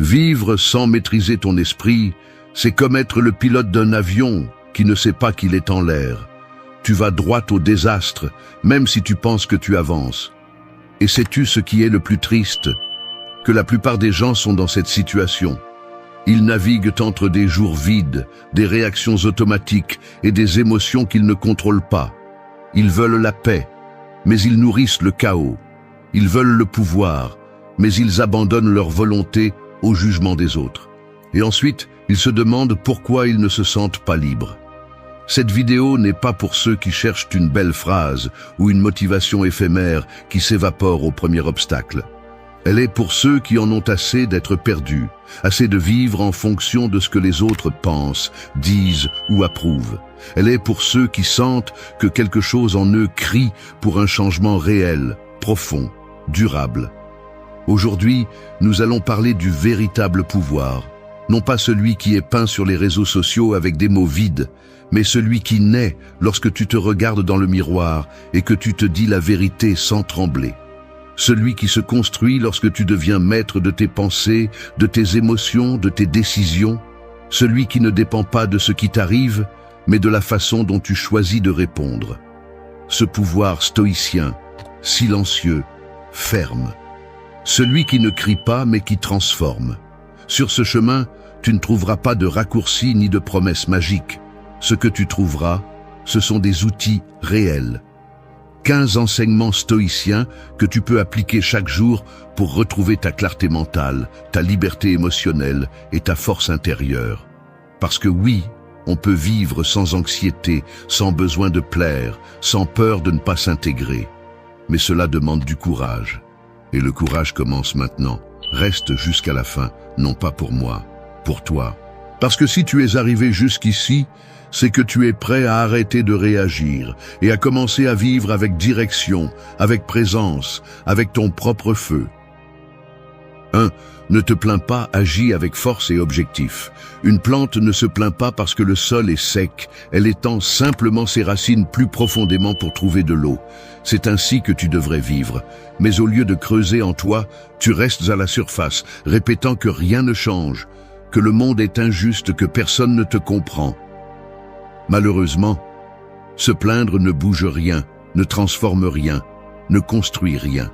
Vivre sans maîtriser ton esprit, c'est comme être le pilote d'un avion qui ne sait pas qu'il est en l'air. Tu vas droit au désastre, même si tu penses que tu avances. Et sais-tu ce qui est le plus triste? Que la plupart des gens sont dans cette situation. Ils naviguent entre des jours vides, des réactions automatiques et des émotions qu'ils ne contrôlent pas. Ils veulent la paix, mais ils nourrissent le chaos. Ils veulent le pouvoir, mais ils abandonnent leur volonté au jugement des autres. Et ensuite, ils se demandent pourquoi ils ne se sentent pas libres. Cette vidéo n'est pas pour ceux qui cherchent une belle phrase ou une motivation éphémère qui s'évapore au premier obstacle. Elle est pour ceux qui en ont assez d'être perdus, assez de vivre en fonction de ce que les autres pensent, disent ou approuvent. Elle est pour ceux qui sentent que quelque chose en eux crie pour un changement réel, profond, durable. Aujourd'hui, nous allons parler du véritable pouvoir, non pas celui qui est peint sur les réseaux sociaux avec des mots vides, mais celui qui naît lorsque tu te regardes dans le miroir et que tu te dis la vérité sans trembler. Celui qui se construit lorsque tu deviens maître de tes pensées, de tes émotions, de tes décisions. Celui qui ne dépend pas de ce qui t'arrive, mais de la façon dont tu choisis de répondre. Ce pouvoir stoïcien, silencieux, ferme. Celui qui ne crie pas mais qui transforme. Sur ce chemin, tu ne trouveras pas de raccourcis ni de promesses magiques. Ce que tu trouveras, ce sont des outils réels. 15 enseignements stoïciens que tu peux appliquer chaque jour pour retrouver ta clarté mentale, ta liberté émotionnelle et ta force intérieure. Parce que oui, on peut vivre sans anxiété, sans besoin de plaire, sans peur de ne pas s'intégrer. Mais cela demande du courage. Et le courage commence maintenant. Reste jusqu'à la fin, non pas pour moi, pour toi. Parce que si tu es arrivé jusqu'ici, c'est que tu es prêt à arrêter de réagir et à commencer à vivre avec direction, avec présence, avec ton propre feu. 1. Ne te plains pas, agis avec force et objectif. Une plante ne se plaint pas parce que le sol est sec, elle étend simplement ses racines plus profondément pour trouver de l'eau. C'est ainsi que tu devrais vivre. Mais au lieu de creuser en toi, tu restes à la surface, répétant que rien ne change, que le monde est injuste, que personne ne te comprend. Malheureusement, se plaindre ne bouge rien, ne transforme rien, ne construit rien.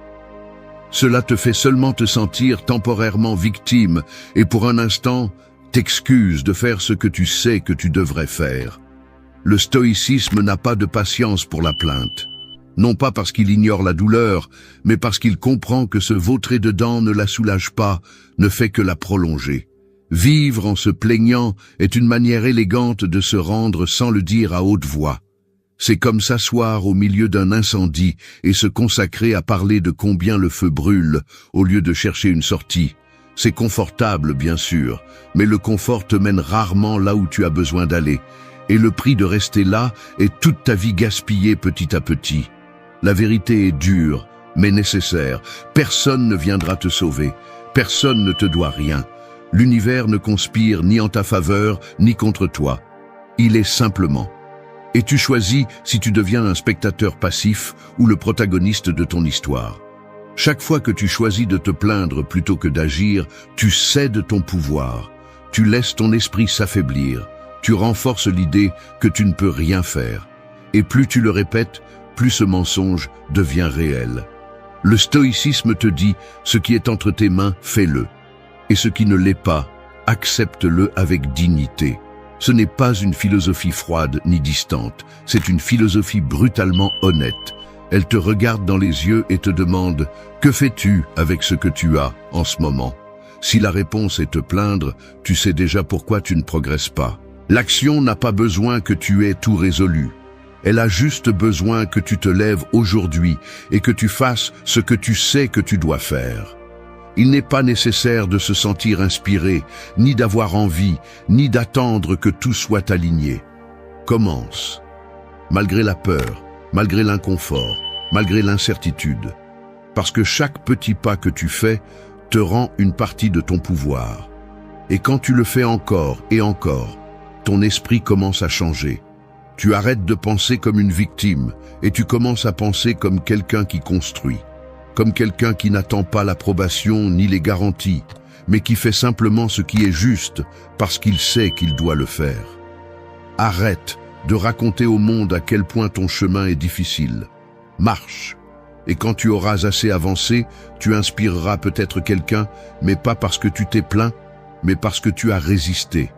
Cela te fait seulement te sentir temporairement victime et pour un instant, t'excuse de faire ce que tu sais que tu devrais faire. Le stoïcisme n'a pas de patience pour la plainte. Non pas parce qu'il ignore la douleur, mais parce qu'il comprend que se vautrer dedans ne la soulage pas, ne fait que la prolonger. Vivre en se plaignant est une manière élégante de se rendre sans le dire à haute voix. C'est comme s'asseoir au milieu d'un incendie et se consacrer à parler de combien le feu brûle, au lieu de chercher une sortie. C'est confortable, bien sûr, mais le confort te mène rarement là où tu as besoin d'aller. Et le prix de rester là est toute ta vie gaspillée petit à petit. La vérité est dure, mais nécessaire. Personne ne viendra te sauver. Personne ne te doit rien. L'univers ne conspire ni en ta faveur, ni contre toi. Il est simplement. Et tu choisis si tu deviens un spectateur passif ou le protagoniste de ton histoire. Chaque fois que tu choisis de te plaindre plutôt que d'agir, tu cèdes ton pouvoir. Tu laisses ton esprit s'affaiblir. Tu renforces l'idée que tu ne peux rien faire. Et plus tu le répètes, plus ce mensonge devient réel. Le stoïcisme te dit, ce qui est entre tes mains, fais-le. Et ce qui ne l'est pas, accepte-le avec dignité. Ce n'est pas une philosophie froide ni distante, c'est une philosophie brutalement honnête. Elle te regarde dans les yeux et te demande « Que fais-tu avec ce que tu as en ce moment ?» Si la réponse est te plaindre, tu sais déjà pourquoi tu ne progresses pas. L'action n'a pas besoin que tu aies tout résolu. Elle a juste besoin que tu te lèves aujourd'hui et que tu fasses ce que tu sais que tu dois faire. Il n'est pas nécessaire de se sentir inspiré, ni d'avoir envie, ni d'attendre que tout soit aligné. Commence. Malgré la peur, malgré l'inconfort, malgré l'incertitude. Parce que chaque petit pas que tu fais te rend une partie de ton pouvoir. Et quand tu le fais encore et encore, ton esprit commence à changer. Tu arrêtes de penser comme une victime et tu commences à penser comme quelqu'un qui construit. Comme quelqu'un qui n'attend pas l'approbation ni les garanties, mais qui fait simplement ce qui est juste parce qu'il sait qu'il doit le faire. Arrête de raconter au monde à quel point ton chemin est difficile. Marche. Et quand tu auras assez avancé, tu inspireras peut-être quelqu'un, mais pas parce que tu t'es plaint, mais parce que tu as résisté,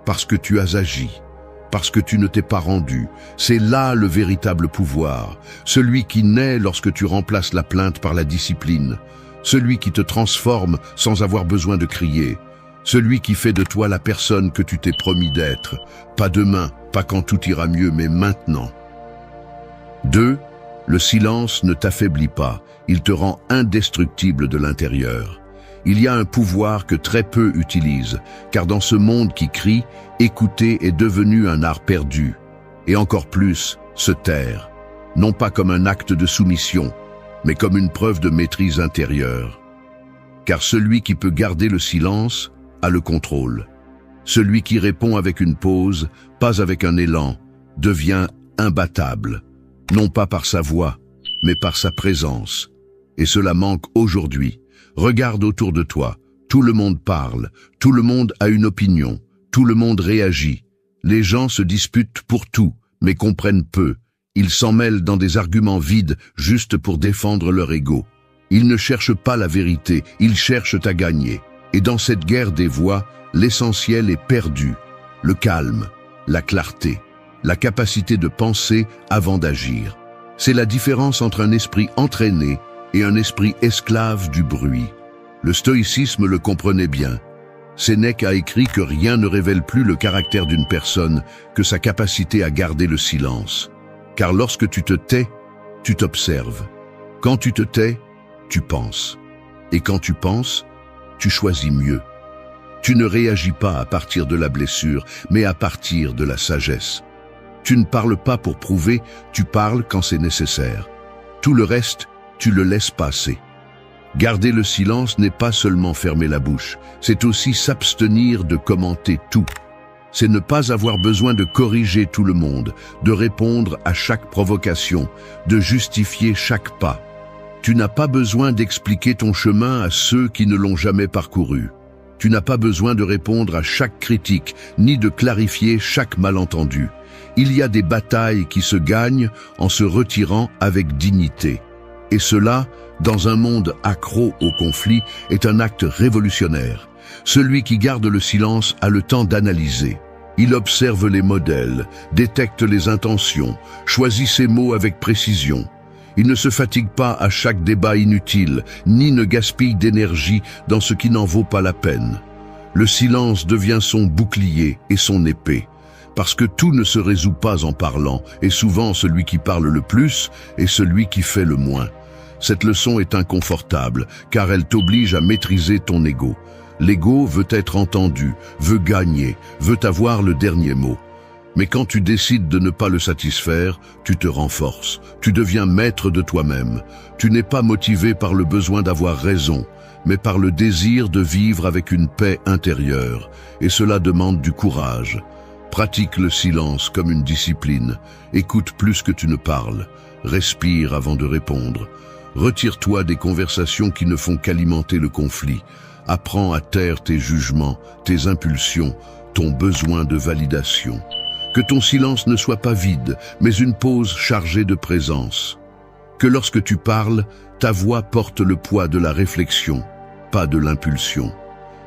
parce que tu as agi, parce que tu ne t'es pas rendu. C'est là le véritable pouvoir, celui qui naît lorsque tu remplaces la plainte par la discipline, celui qui te transforme sans avoir besoin de crier, celui qui fait de toi la personne que tu t'es promis d'être, pas demain, pas quand tout ira mieux, mais maintenant. 2. Le silence ne t'affaiblit pas, il te rend indestructible de l'intérieur. Il y a un pouvoir que très peu utilisent, car dans ce monde qui crie, écouter est devenu un art perdu. Et encore plus, se taire. Non pas comme un acte de soumission, mais comme une preuve de maîtrise intérieure. Car celui qui peut garder le silence a le contrôle. Celui qui répond avec une pause, pas avec un élan, devient imbattable. Non pas par sa voix, mais par sa présence. Et cela manque aujourd'hui. Regarde autour de toi. Tout le monde parle. Tout le monde a une opinion. Tout le monde réagit. Les gens se disputent pour tout, mais comprennent peu. Ils s'en mêlent dans des arguments vides juste pour défendre leur ego. Ils ne cherchent pas la vérité, ils cherchent à gagner. Et dans cette guerre des voix, l'essentiel est perdu. Le calme, la clarté, la capacité de penser avant d'agir. C'est la différence entre un esprit entraîné et un esprit esclave du bruit. Le stoïcisme le comprenait bien. Sénèque a écrit que rien ne révèle plus le caractère d'une personne que sa capacité à garder le silence. Car lorsque tu te tais, tu t'observes. Quand tu te tais, tu penses. Et quand tu penses, tu choisis mieux. Tu ne réagis pas à partir de la blessure, mais à partir de la sagesse. Tu ne parles pas pour prouver, tu parles quand c'est nécessaire. Tout le reste, tu le laisses passer. Garder le silence n'est pas seulement fermer la bouche, c'est aussi s'abstenir de commenter tout. C'est ne pas avoir besoin de corriger tout le monde, de répondre à chaque provocation, de justifier chaque pas. Tu n'as pas besoin d'expliquer ton chemin à ceux qui ne l'ont jamais parcouru. Tu n'as pas besoin de répondre à chaque critique, ni de clarifier chaque malentendu. Il y a des batailles qui se gagnent en se retirant avec dignité. Et cela, dans un monde accro au conflit, est un acte révolutionnaire. Celui qui garde le silence a le temps d'analyser. Il observe les modèles, détecte les intentions, choisit ses mots avec précision. Il ne se fatigue pas à chaque débat inutile, ni ne gaspille d'énergie dans ce qui n'en vaut pas la peine. Le silence devient son bouclier et son épée. Parce que tout ne se résout pas en parlant, et souvent celui qui parle le plus est celui qui fait le moins. Cette leçon est inconfortable, car elle t'oblige à maîtriser ton ego. L'ego veut être entendu, veut gagner, veut avoir le dernier mot. Mais quand tu décides de ne pas le satisfaire, tu te renforces, tu deviens maître de toi-même. Tu n'es pas motivé par le besoin d'avoir raison, mais par le désir de vivre avec une paix intérieure, et cela demande du courage. Pratique le silence comme une discipline, écoute plus que tu ne parles, respire avant de répondre. Retire-toi des conversations qui ne font qu'alimenter le conflit. Apprends à taire tes jugements, tes impulsions, ton besoin de validation. Que ton silence ne soit pas vide, mais une pause chargée de présence. Que lorsque tu parles, ta voix porte le poids de la réflexion, pas de l'impulsion.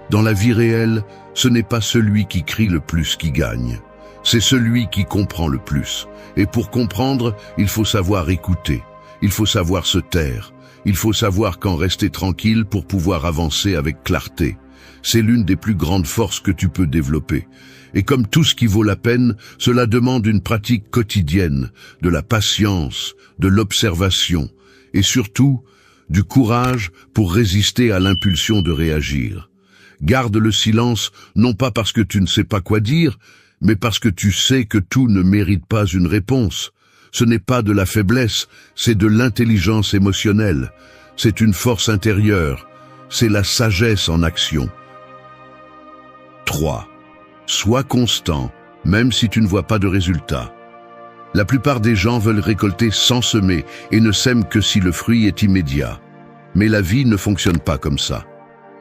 Dans la vie réelle, ce n'est pas celui qui crie le plus qui gagne. C'est celui qui comprend le plus. Et pour comprendre, il faut savoir écouter. Il faut savoir se taire. Il faut savoir quand rester tranquille pour pouvoir avancer avec clarté. C'est l'une des plus grandes forces que tu peux développer. Et comme tout ce qui vaut la peine, cela demande une pratique quotidienne, de la patience, de l'observation, et surtout, du courage pour résister à l'impulsion de réagir. Garde le silence, non pas parce que tu ne sais pas quoi dire, mais parce que tu sais que tout ne mérite pas une réponse. Ce n'est pas de la faiblesse, c'est de l'intelligence émotionnelle. C'est une force intérieure. C'est la sagesse en action. 3. Sois constant, même si tu ne vois pas de résultat. La plupart des gens veulent récolter sans semer et ne sèment que si le fruit est immédiat. Mais la vie ne fonctionne pas comme ça.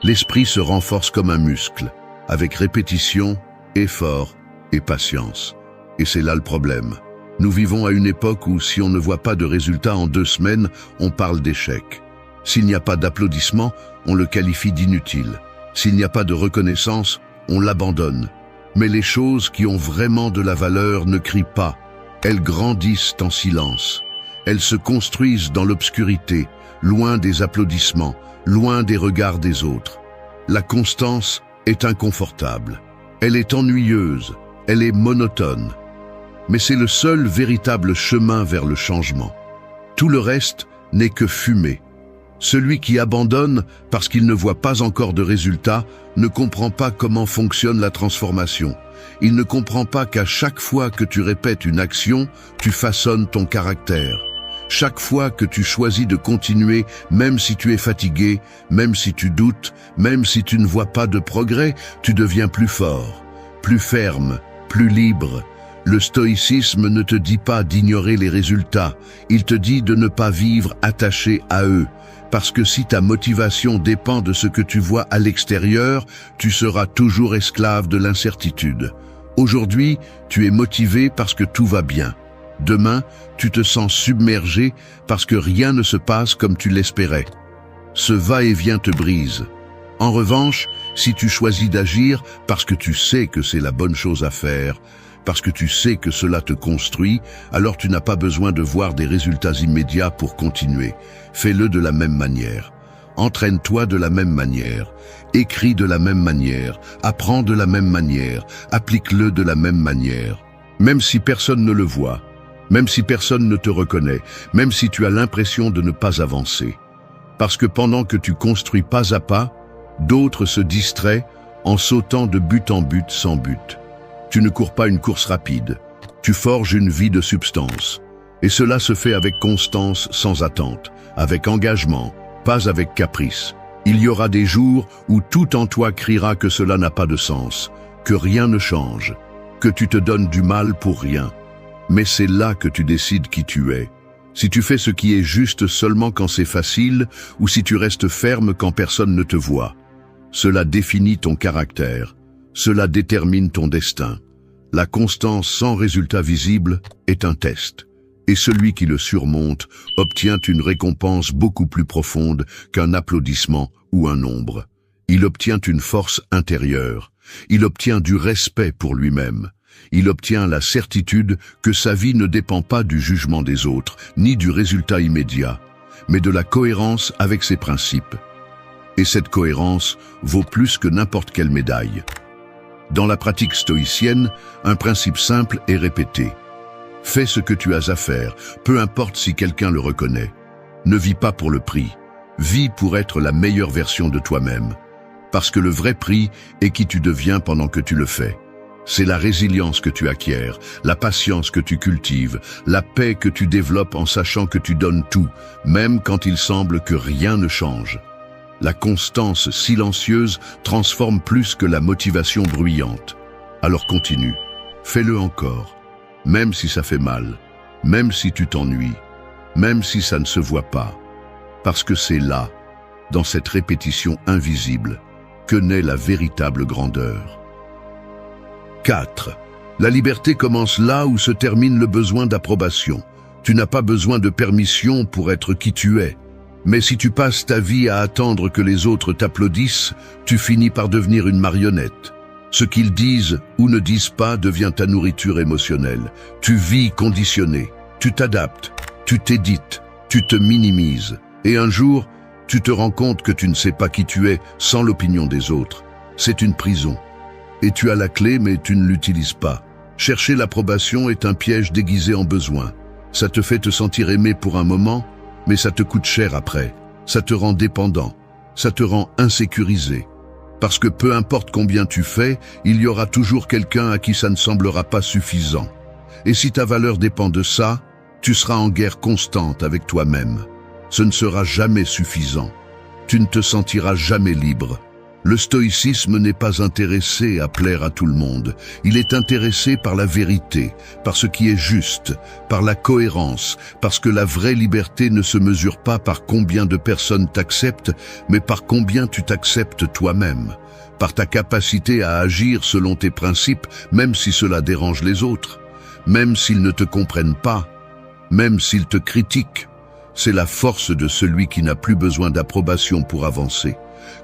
L'esprit se renforce comme un muscle, avec répétition, effort et patience. Et c'est là le problème. Nous vivons à une époque où si on ne voit pas de résultats en 2 semaines, on parle d'échec. S'il n'y a pas d'applaudissements, on le qualifie d'inutile. S'il n'y a pas de reconnaissance, on l'abandonne. Mais les choses qui ont vraiment de la valeur ne crient pas. Elles grandissent en silence. Elles se construisent dans l'obscurité, loin des applaudissements, loin des regards des autres. La constance est inconfortable. Elle est ennuyeuse. Elle est monotone. Mais c'est le seul véritable chemin vers le changement. Tout le reste n'est que fumée. Celui qui abandonne parce qu'il ne voit pas encore de résultats ne comprend pas comment fonctionne la transformation. Il ne comprend pas qu'à chaque fois que tu répètes une action, tu façonnes ton caractère. Chaque fois que tu choisis de continuer, même si tu es fatigué, même si tu doutes, même si tu ne vois pas de progrès, tu deviens plus fort, plus ferme, plus libre. Le stoïcisme ne te dit pas d'ignorer les résultats, il te dit de ne pas vivre attaché à eux. Parce que si ta motivation dépend de ce que tu vois à l'extérieur, tu seras toujours esclave de l'incertitude. Aujourd'hui, tu es motivé parce que tout va bien. Demain, tu te sens submergé parce que rien ne se passe comme tu l'espérais. Ce va-et-vient te brise. En revanche, si tu choisis d'agir parce que tu sais que c'est la bonne chose à faire, parce que tu sais que cela te construit, alors tu n'as pas besoin de voir des résultats immédiats pour continuer. Fais-le de la même manière. Entraîne-toi de la même manière. Écris de la même manière. Apprends de la même manière. Applique-le de la même manière. Même si personne ne le voit, même si personne ne te reconnaît, même si tu as l'impression de ne pas avancer. Parce que pendant que tu construis pas à pas, d'autres se distraient en sautant de but en but sans but. Tu ne cours pas une course rapide, tu forges une vie de substance. Et cela se fait avec constance sans attente, avec engagement, pas avec caprice. Il y aura des jours où tout en toi criera que cela n'a pas de sens, que rien ne change, que tu te donnes du mal pour rien. Mais c'est là que tu décides qui tu es. Si tu fais ce qui est juste seulement quand c'est facile, ou si tu restes ferme quand personne ne te voit. Cela définit ton caractère. Cela détermine ton destin. La constance sans résultat visible est un test. Et celui qui le surmonte obtient une récompense beaucoup plus profonde qu'un applaudissement ou un nombre. Il obtient une force intérieure. Il obtient du respect pour lui-même. Il obtient la certitude que sa vie ne dépend pas du jugement des autres, ni du résultat immédiat, mais de la cohérence avec ses principes. Et cette cohérence vaut plus que n'importe quelle médaille. Dans la pratique stoïcienne, un principe simple est répété. Fais ce que tu as à faire, peu importe si quelqu'un le reconnaît. Ne vis pas pour le prix. Vis pour être la meilleure version de toi-même. Parce que le vrai prix est qui tu deviens pendant que tu le fais. C'est la résilience que tu acquiers, la patience que tu cultives, la paix que tu développes en sachant que tu donnes tout, même quand il semble que rien ne change. La constance silencieuse transforme plus que la motivation bruyante. Alors continue, fais-le encore, même si ça fait mal, même si tu t'ennuies, même si ça ne se voit pas. Parce que c'est là, dans cette répétition invisible, que naît la véritable grandeur. 4. La liberté commence là où se termine le besoin d'approbation. Tu n'as pas besoin de permission pour être qui tu es. Mais si tu passes ta vie à attendre que les autres t'applaudissent, tu finis par devenir une marionnette. Ce qu'ils disent ou ne disent pas devient ta nourriture émotionnelle. Tu vis conditionné, tu t'adaptes, tu t'édites, tu te minimises. Et un jour, tu te rends compte que tu ne sais pas qui tu es sans l'opinion des autres. C'est une prison. Et tu as la clé, mais tu ne l'utilises pas. Chercher l'approbation est un piège déguisé en besoin. Ça te fait te sentir aimé pour un moment, mais ça te coûte cher après. Ça te rend dépendant. Ça te rend insécurisé. Parce que peu importe combien tu fais, il y aura toujours quelqu'un à qui ça ne semblera pas suffisant. Et si ta valeur dépend de ça, tu seras en guerre constante avec toi-même. Ce ne sera jamais suffisant. Tu ne te sentiras jamais libre. Le stoïcisme n'est pas intéressé à plaire à tout le monde. Il est intéressé par la vérité, par ce qui est juste, par la cohérence, parce que la vraie liberté ne se mesure pas par combien de personnes t'acceptent, mais par combien tu t'acceptes toi-même, par ta capacité à agir selon tes principes, même si cela dérange les autres, même s'ils ne te comprennent pas, même s'ils te critiquent. C'est la force de celui qui n'a plus besoin d'approbation pour avancer.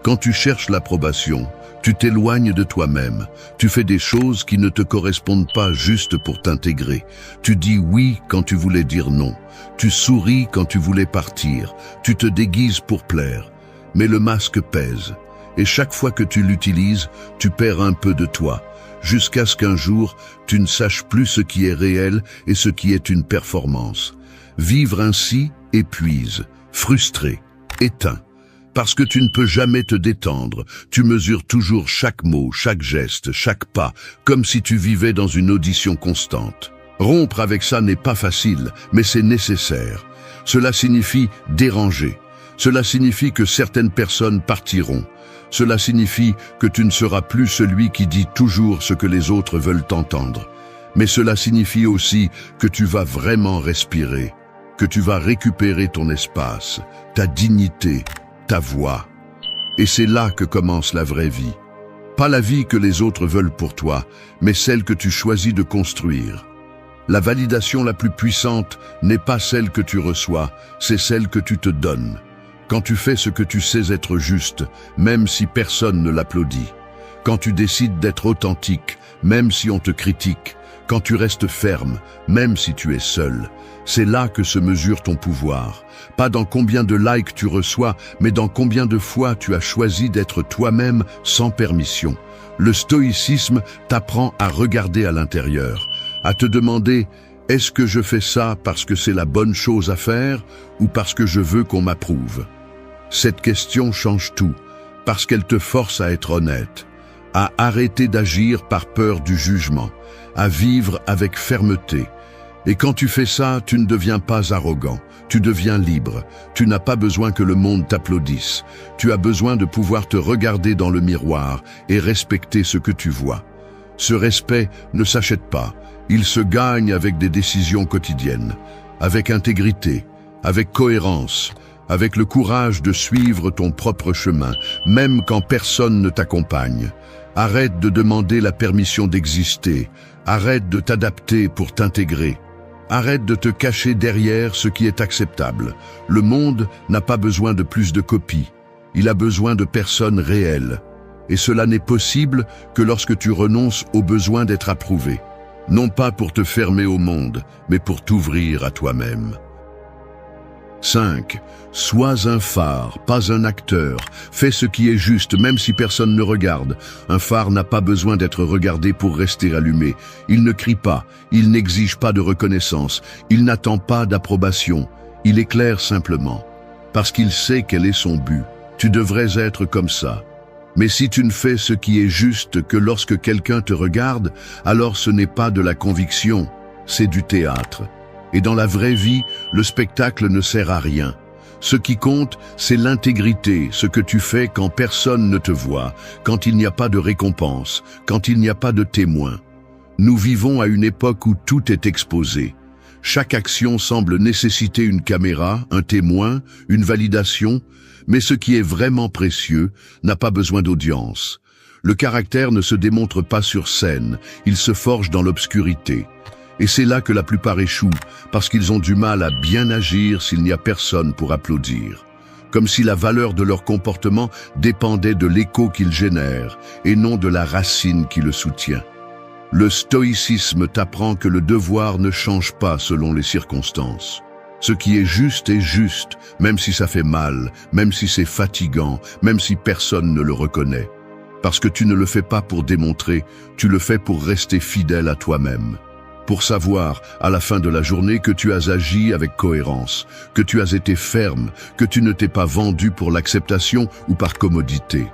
Quand tu cherches l'approbation, tu t'éloignes de toi-même. Tu fais des choses qui ne te correspondent pas juste pour t'intégrer. Tu dis oui quand tu voulais dire non. Tu souris quand tu voulais partir. Tu te déguises pour plaire. Mais le masque pèse. Et chaque fois que tu l'utilises, tu perds un peu de toi. Jusqu'à ce qu'un jour, tu ne saches plus ce qui est réel et ce qui est une performance. Vivre ainsi épuise, frustré, éteint. Parce que tu ne peux jamais te détendre, tu mesures toujours chaque mot, chaque geste, chaque pas, comme si tu vivais dans une audition constante. Rompre avec ça n'est pas facile, mais c'est nécessaire. Cela signifie déranger. Cela signifie que certaines personnes partiront. Cela signifie que tu ne seras plus celui qui dit toujours ce que les autres veulent entendre. Mais cela signifie aussi que tu vas vraiment respirer, que tu vas récupérer ton espace, ta dignité, ta voix. Et c'est là que commence la vraie vie. Pas la vie que les autres veulent pour toi, mais celle que tu choisis de construire. La validation la plus puissante n'est pas celle que tu reçois, c'est celle que tu te donnes. Quand tu fais ce que tu sais être juste, même si personne ne l'applaudit. Quand tu décides d'être authentique, même si on te critique. Quand tu restes ferme, même si tu es seul. C'est là que se mesure ton pouvoir. Pas dans combien de likes tu reçois, mais dans combien de fois tu as choisi d'être toi-même sans permission. Le stoïcisme t'apprend à regarder à l'intérieur, à te demander « Est-ce que je fais ça parce que c'est la bonne chose à faire ou parce que je veux qu'on m'approuve ?» Cette question change tout, parce qu'elle te force à être honnête, à arrêter d'agir par peur du jugement, à vivre avec fermeté. Et quand tu fais ça, tu ne deviens pas arrogant, tu deviens libre. Tu n'as pas besoin que le monde t'applaudisse. Tu as besoin de pouvoir te regarder dans le miroir et respecter ce que tu vois. Ce respect ne s'achète pas, il se gagne avec des décisions quotidiennes, avec intégrité, avec cohérence, avec le courage de suivre ton propre chemin, même quand personne ne t'accompagne. Arrête de demander la permission d'exister, arrête de t'adapter pour t'intégrer. Arrête de te cacher derrière ce qui est acceptable. Le monde n'a pas besoin de plus de copies, il a besoin de personnes réelles. Et cela n'est possible que lorsque tu renonces au besoin d'être approuvé. Non pas pour te fermer au monde, mais pour t'ouvrir à toi-même. 5. Sois un phare, pas un acteur. Fais ce qui est juste, même si personne ne regarde. Un phare n'a pas besoin d'être regardé pour rester allumé. Il ne crie pas, il n'exige pas de reconnaissance, il n'attend pas d'approbation. Il éclaire simplement, parce qu'il sait quel est son but. Tu devrais être comme ça. Mais si tu ne fais ce qui est juste que lorsque quelqu'un te regarde, alors ce n'est pas de la conviction, c'est du théâtre. Et dans la vraie vie, le spectacle ne sert à rien. Ce qui compte, c'est l'intégrité, ce que tu fais quand personne ne te voit, quand il n'y a pas de récompense, quand il n'y a pas de témoin. Nous vivons à une époque où tout est exposé. Chaque action semble nécessiter une caméra, un témoin, une validation, mais ce qui est vraiment précieux n'a pas besoin d'audience. Le caractère ne se démontre pas sur scène, il se forge dans l'obscurité. Et c'est là que la plupart échouent, parce qu'ils ont du mal à bien agir s'il n'y a personne pour applaudir. Comme si la valeur de leur comportement dépendait de l'écho qu'ils génèrent, et non de la racine qui le soutient. Le stoïcisme t'apprend que le devoir ne change pas selon les circonstances. Ce qui est juste, même si ça fait mal, même si c'est fatigant, même si personne ne le reconnaît. Parce que tu ne le fais pas pour démontrer, tu le fais pour rester fidèle à toi-même. Pour savoir, à la fin de la journée, que tu as agi avec cohérence, que tu as été ferme, que tu ne t'es pas vendu pour l'acceptation ou par commodité.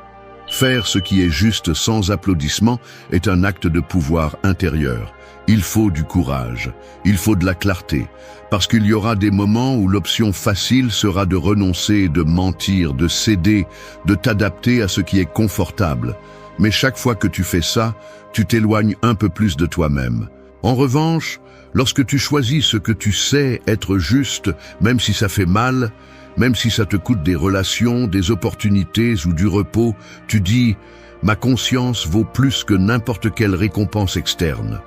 Faire ce qui est juste sans applaudissement est un acte de pouvoir intérieur. Il faut du courage, il faut de la clarté, parce qu'il y aura des moments où l'option facile sera de renoncer, de mentir, de céder, de t'adapter à ce qui est confortable. Mais chaque fois que tu fais ça, tu t'éloignes un peu plus de toi-même. En revanche, lorsque tu choisis ce que tu sais être juste, même si ça fait mal, même si ça te coûte des relations, des opportunités ou du repos, tu dis « Ma conscience vaut plus que n'importe quelle récompense externe ».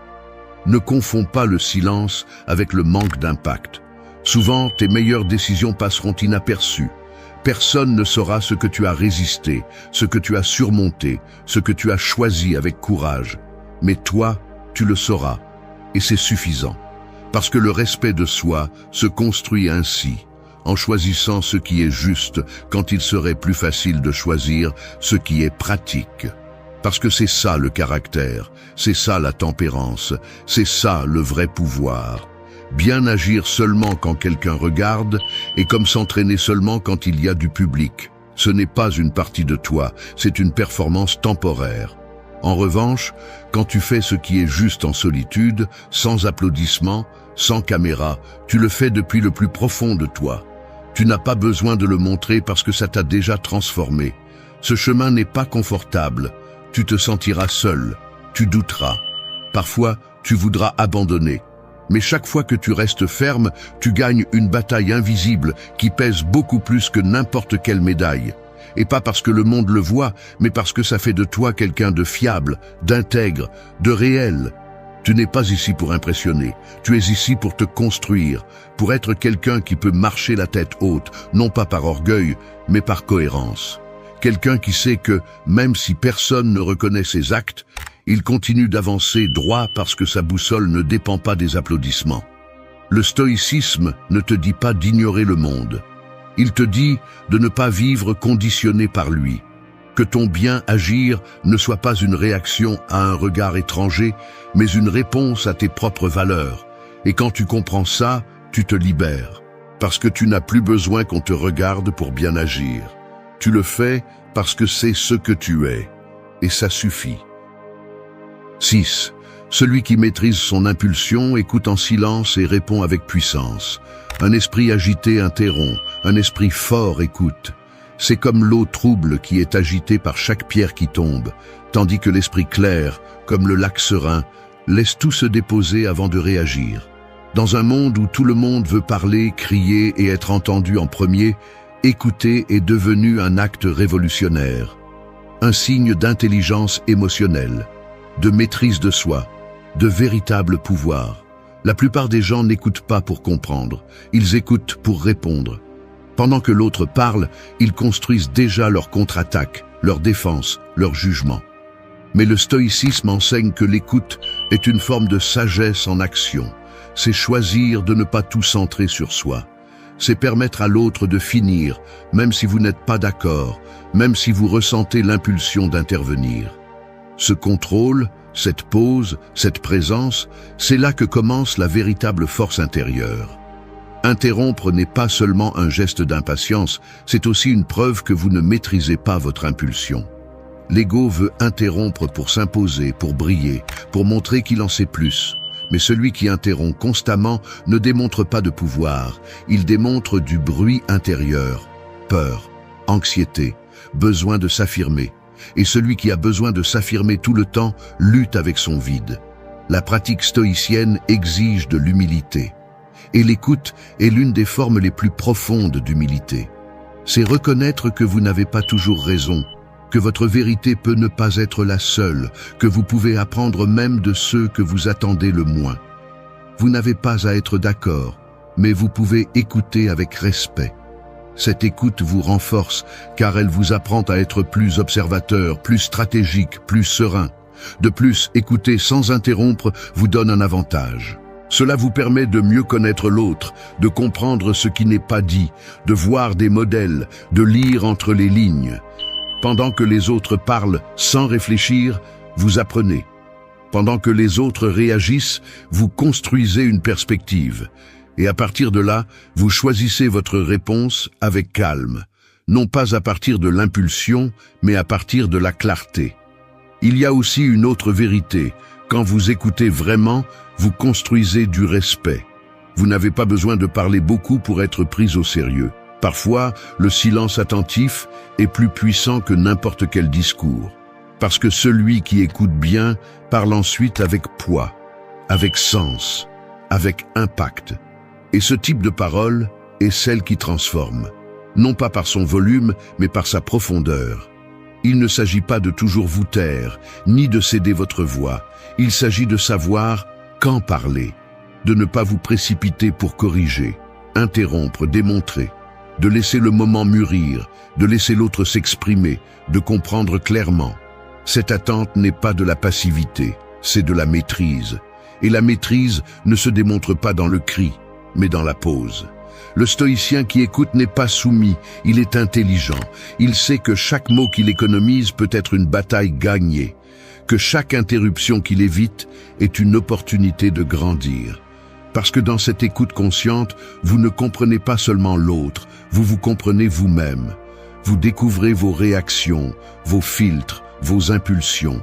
Ne confonds pas le silence avec le manque d'impact. Souvent, tes meilleures décisions passeront inaperçues. Personne ne saura ce que tu as résisté, ce que tu as surmonté, ce que tu as choisi avec courage. Mais toi, tu le sauras. Et c'est suffisant. Parce que le respect de soi se construit ainsi, en choisissant ce qui est juste quand il serait plus facile de choisir ce qui est pratique. Parce que c'est ça le caractère, c'est ça la tempérance, c'est ça le vrai pouvoir. Bien agir seulement quand quelqu'un regarde et comme s'entraîner seulement quand il y a du public. Ce n'est pas une partie de toi, c'est une performance temporaire. En revanche, quand tu fais ce qui est juste en solitude, sans applaudissements, sans caméra, tu le fais depuis le plus profond de toi. Tu n'as pas besoin de le montrer parce que ça t'a déjà transformé. Ce chemin n'est pas confortable. Tu te sentiras seul, tu douteras. Parfois, tu voudras abandonner. Mais chaque fois que tu restes ferme, tu gagnes une bataille invisible qui pèse beaucoup plus que n'importe quelle médaille. Et pas parce que le monde le voit, mais parce que ça fait de toi quelqu'un de fiable, d'intègre, de réel. Tu n'es pas ici pour impressionner, tu es ici pour te construire, pour être quelqu'un qui peut marcher la tête haute, non pas par orgueil, mais par cohérence. Quelqu'un qui sait que, même si personne ne reconnaît ses actes, il continue d'avancer droit parce que sa boussole ne dépend pas des applaudissements. Le stoïcisme ne te dit pas d'ignorer le monde. Il te dit de ne pas vivre conditionné par lui. Que ton bien agir ne soit pas une réaction à un regard étranger, mais une réponse à tes propres valeurs. Et quand tu comprends ça, tu te libères. Parce que tu n'as plus besoin qu'on te regarde pour bien agir. Tu le fais parce que c'est ce que tu es. Et ça suffit. 6. Celui qui maîtrise son impulsion écoute en silence et répond avec puissance. Un esprit agité interrompt, un esprit fort écoute. C'est comme l'eau trouble qui est agitée par chaque pierre qui tombe, tandis que l'esprit clair, comme le lac serein, laisse tout se déposer avant de réagir. Dans un monde où tout le monde veut parler, crier et être entendu en premier, écouter est devenu un acte révolutionnaire, un signe d'intelligence émotionnelle, de maîtrise de soi, de véritable pouvoir. La plupart des gens n'écoutent pas pour comprendre, ils écoutent pour répondre. Pendant que l'autre parle, ils construisent déjà leur contre-attaque, leur défense, leur jugement. Mais le stoïcisme enseigne que l'écoute est une forme de sagesse en action. C'est choisir de ne pas tout centrer sur soi. C'est permettre à l'autre de finir, même si vous n'êtes pas d'accord, même si vous ressentez l'impulsion d'intervenir. Ce contrôle, cette pause, cette présence, c'est là que commence la véritable force intérieure. Interrompre n'est pas seulement un geste d'impatience, c'est aussi une preuve que vous ne maîtrisez pas votre impulsion. L'ego veut interrompre pour s'imposer, pour briller, pour montrer qu'il en sait plus. Mais celui qui interrompt constamment ne démontre pas de pouvoir, il démontre du bruit intérieur, peur, anxiété, besoin de s'affirmer. Et celui qui a besoin de s'affirmer tout le temps lutte avec son vide. La pratique stoïcienne exige de l'humilité. Et l'écoute est l'une des formes les plus profondes d'humilité. C'est reconnaître que vous n'avez pas toujours raison, que votre vérité peut ne pas être la seule, que vous pouvez apprendre même de ceux que vous attendez le moins. Vous n'avez pas à être d'accord, mais vous pouvez écouter avec respect. Cette écoute vous renforce car elle vous apprend à être plus observateur, plus stratégique, plus serein. De plus, écouter sans interrompre vous donne un avantage. Cela vous permet de mieux connaître l'autre, de comprendre ce qui n'est pas dit, de voir des modèles, de lire entre les lignes. Pendant que les autres parlent sans réfléchir, vous apprenez. Pendant que les autres réagissent, vous construisez une perspective. Et à partir de là, vous choisissez votre réponse avec calme. non pas à partir de l'impulsion, mais à partir de la clarté. Il y a aussi une autre vérité. Quand vous écoutez vraiment, vous construisez du respect. Vous n'avez pas besoin de parler beaucoup pour être pris au sérieux. Parfois, le silence attentif est plus puissant que n'importe quel discours. Parce que celui qui écoute bien parle ensuite avec poids, avec sens, avec impact. Et ce type de parole est celle qui transforme, non pas par son volume, mais par sa profondeur. Il ne s'agit pas de toujours vous taire, ni de céder votre voix. Il s'agit de savoir quand parler, de ne pas vous précipiter pour corriger, interrompre, démontrer, de laisser le moment mûrir, de laisser l'autre s'exprimer, de comprendre clairement. Cette attente n'est pas de la passivité, c'est de la maîtrise. Et la maîtrise ne se démontre pas dans le cri, mais dans la pause. Le stoïcien qui écoute n'est pas soumis, il est intelligent. Il sait que chaque mot qu'il économise peut être une bataille gagnée, que chaque interruption qu'il évite est une opportunité de grandir. Parce que dans cette écoute consciente, vous ne comprenez pas seulement l'autre, vous vous comprenez vous-même. Vous découvrez vos réactions, vos filtres, vos impulsions.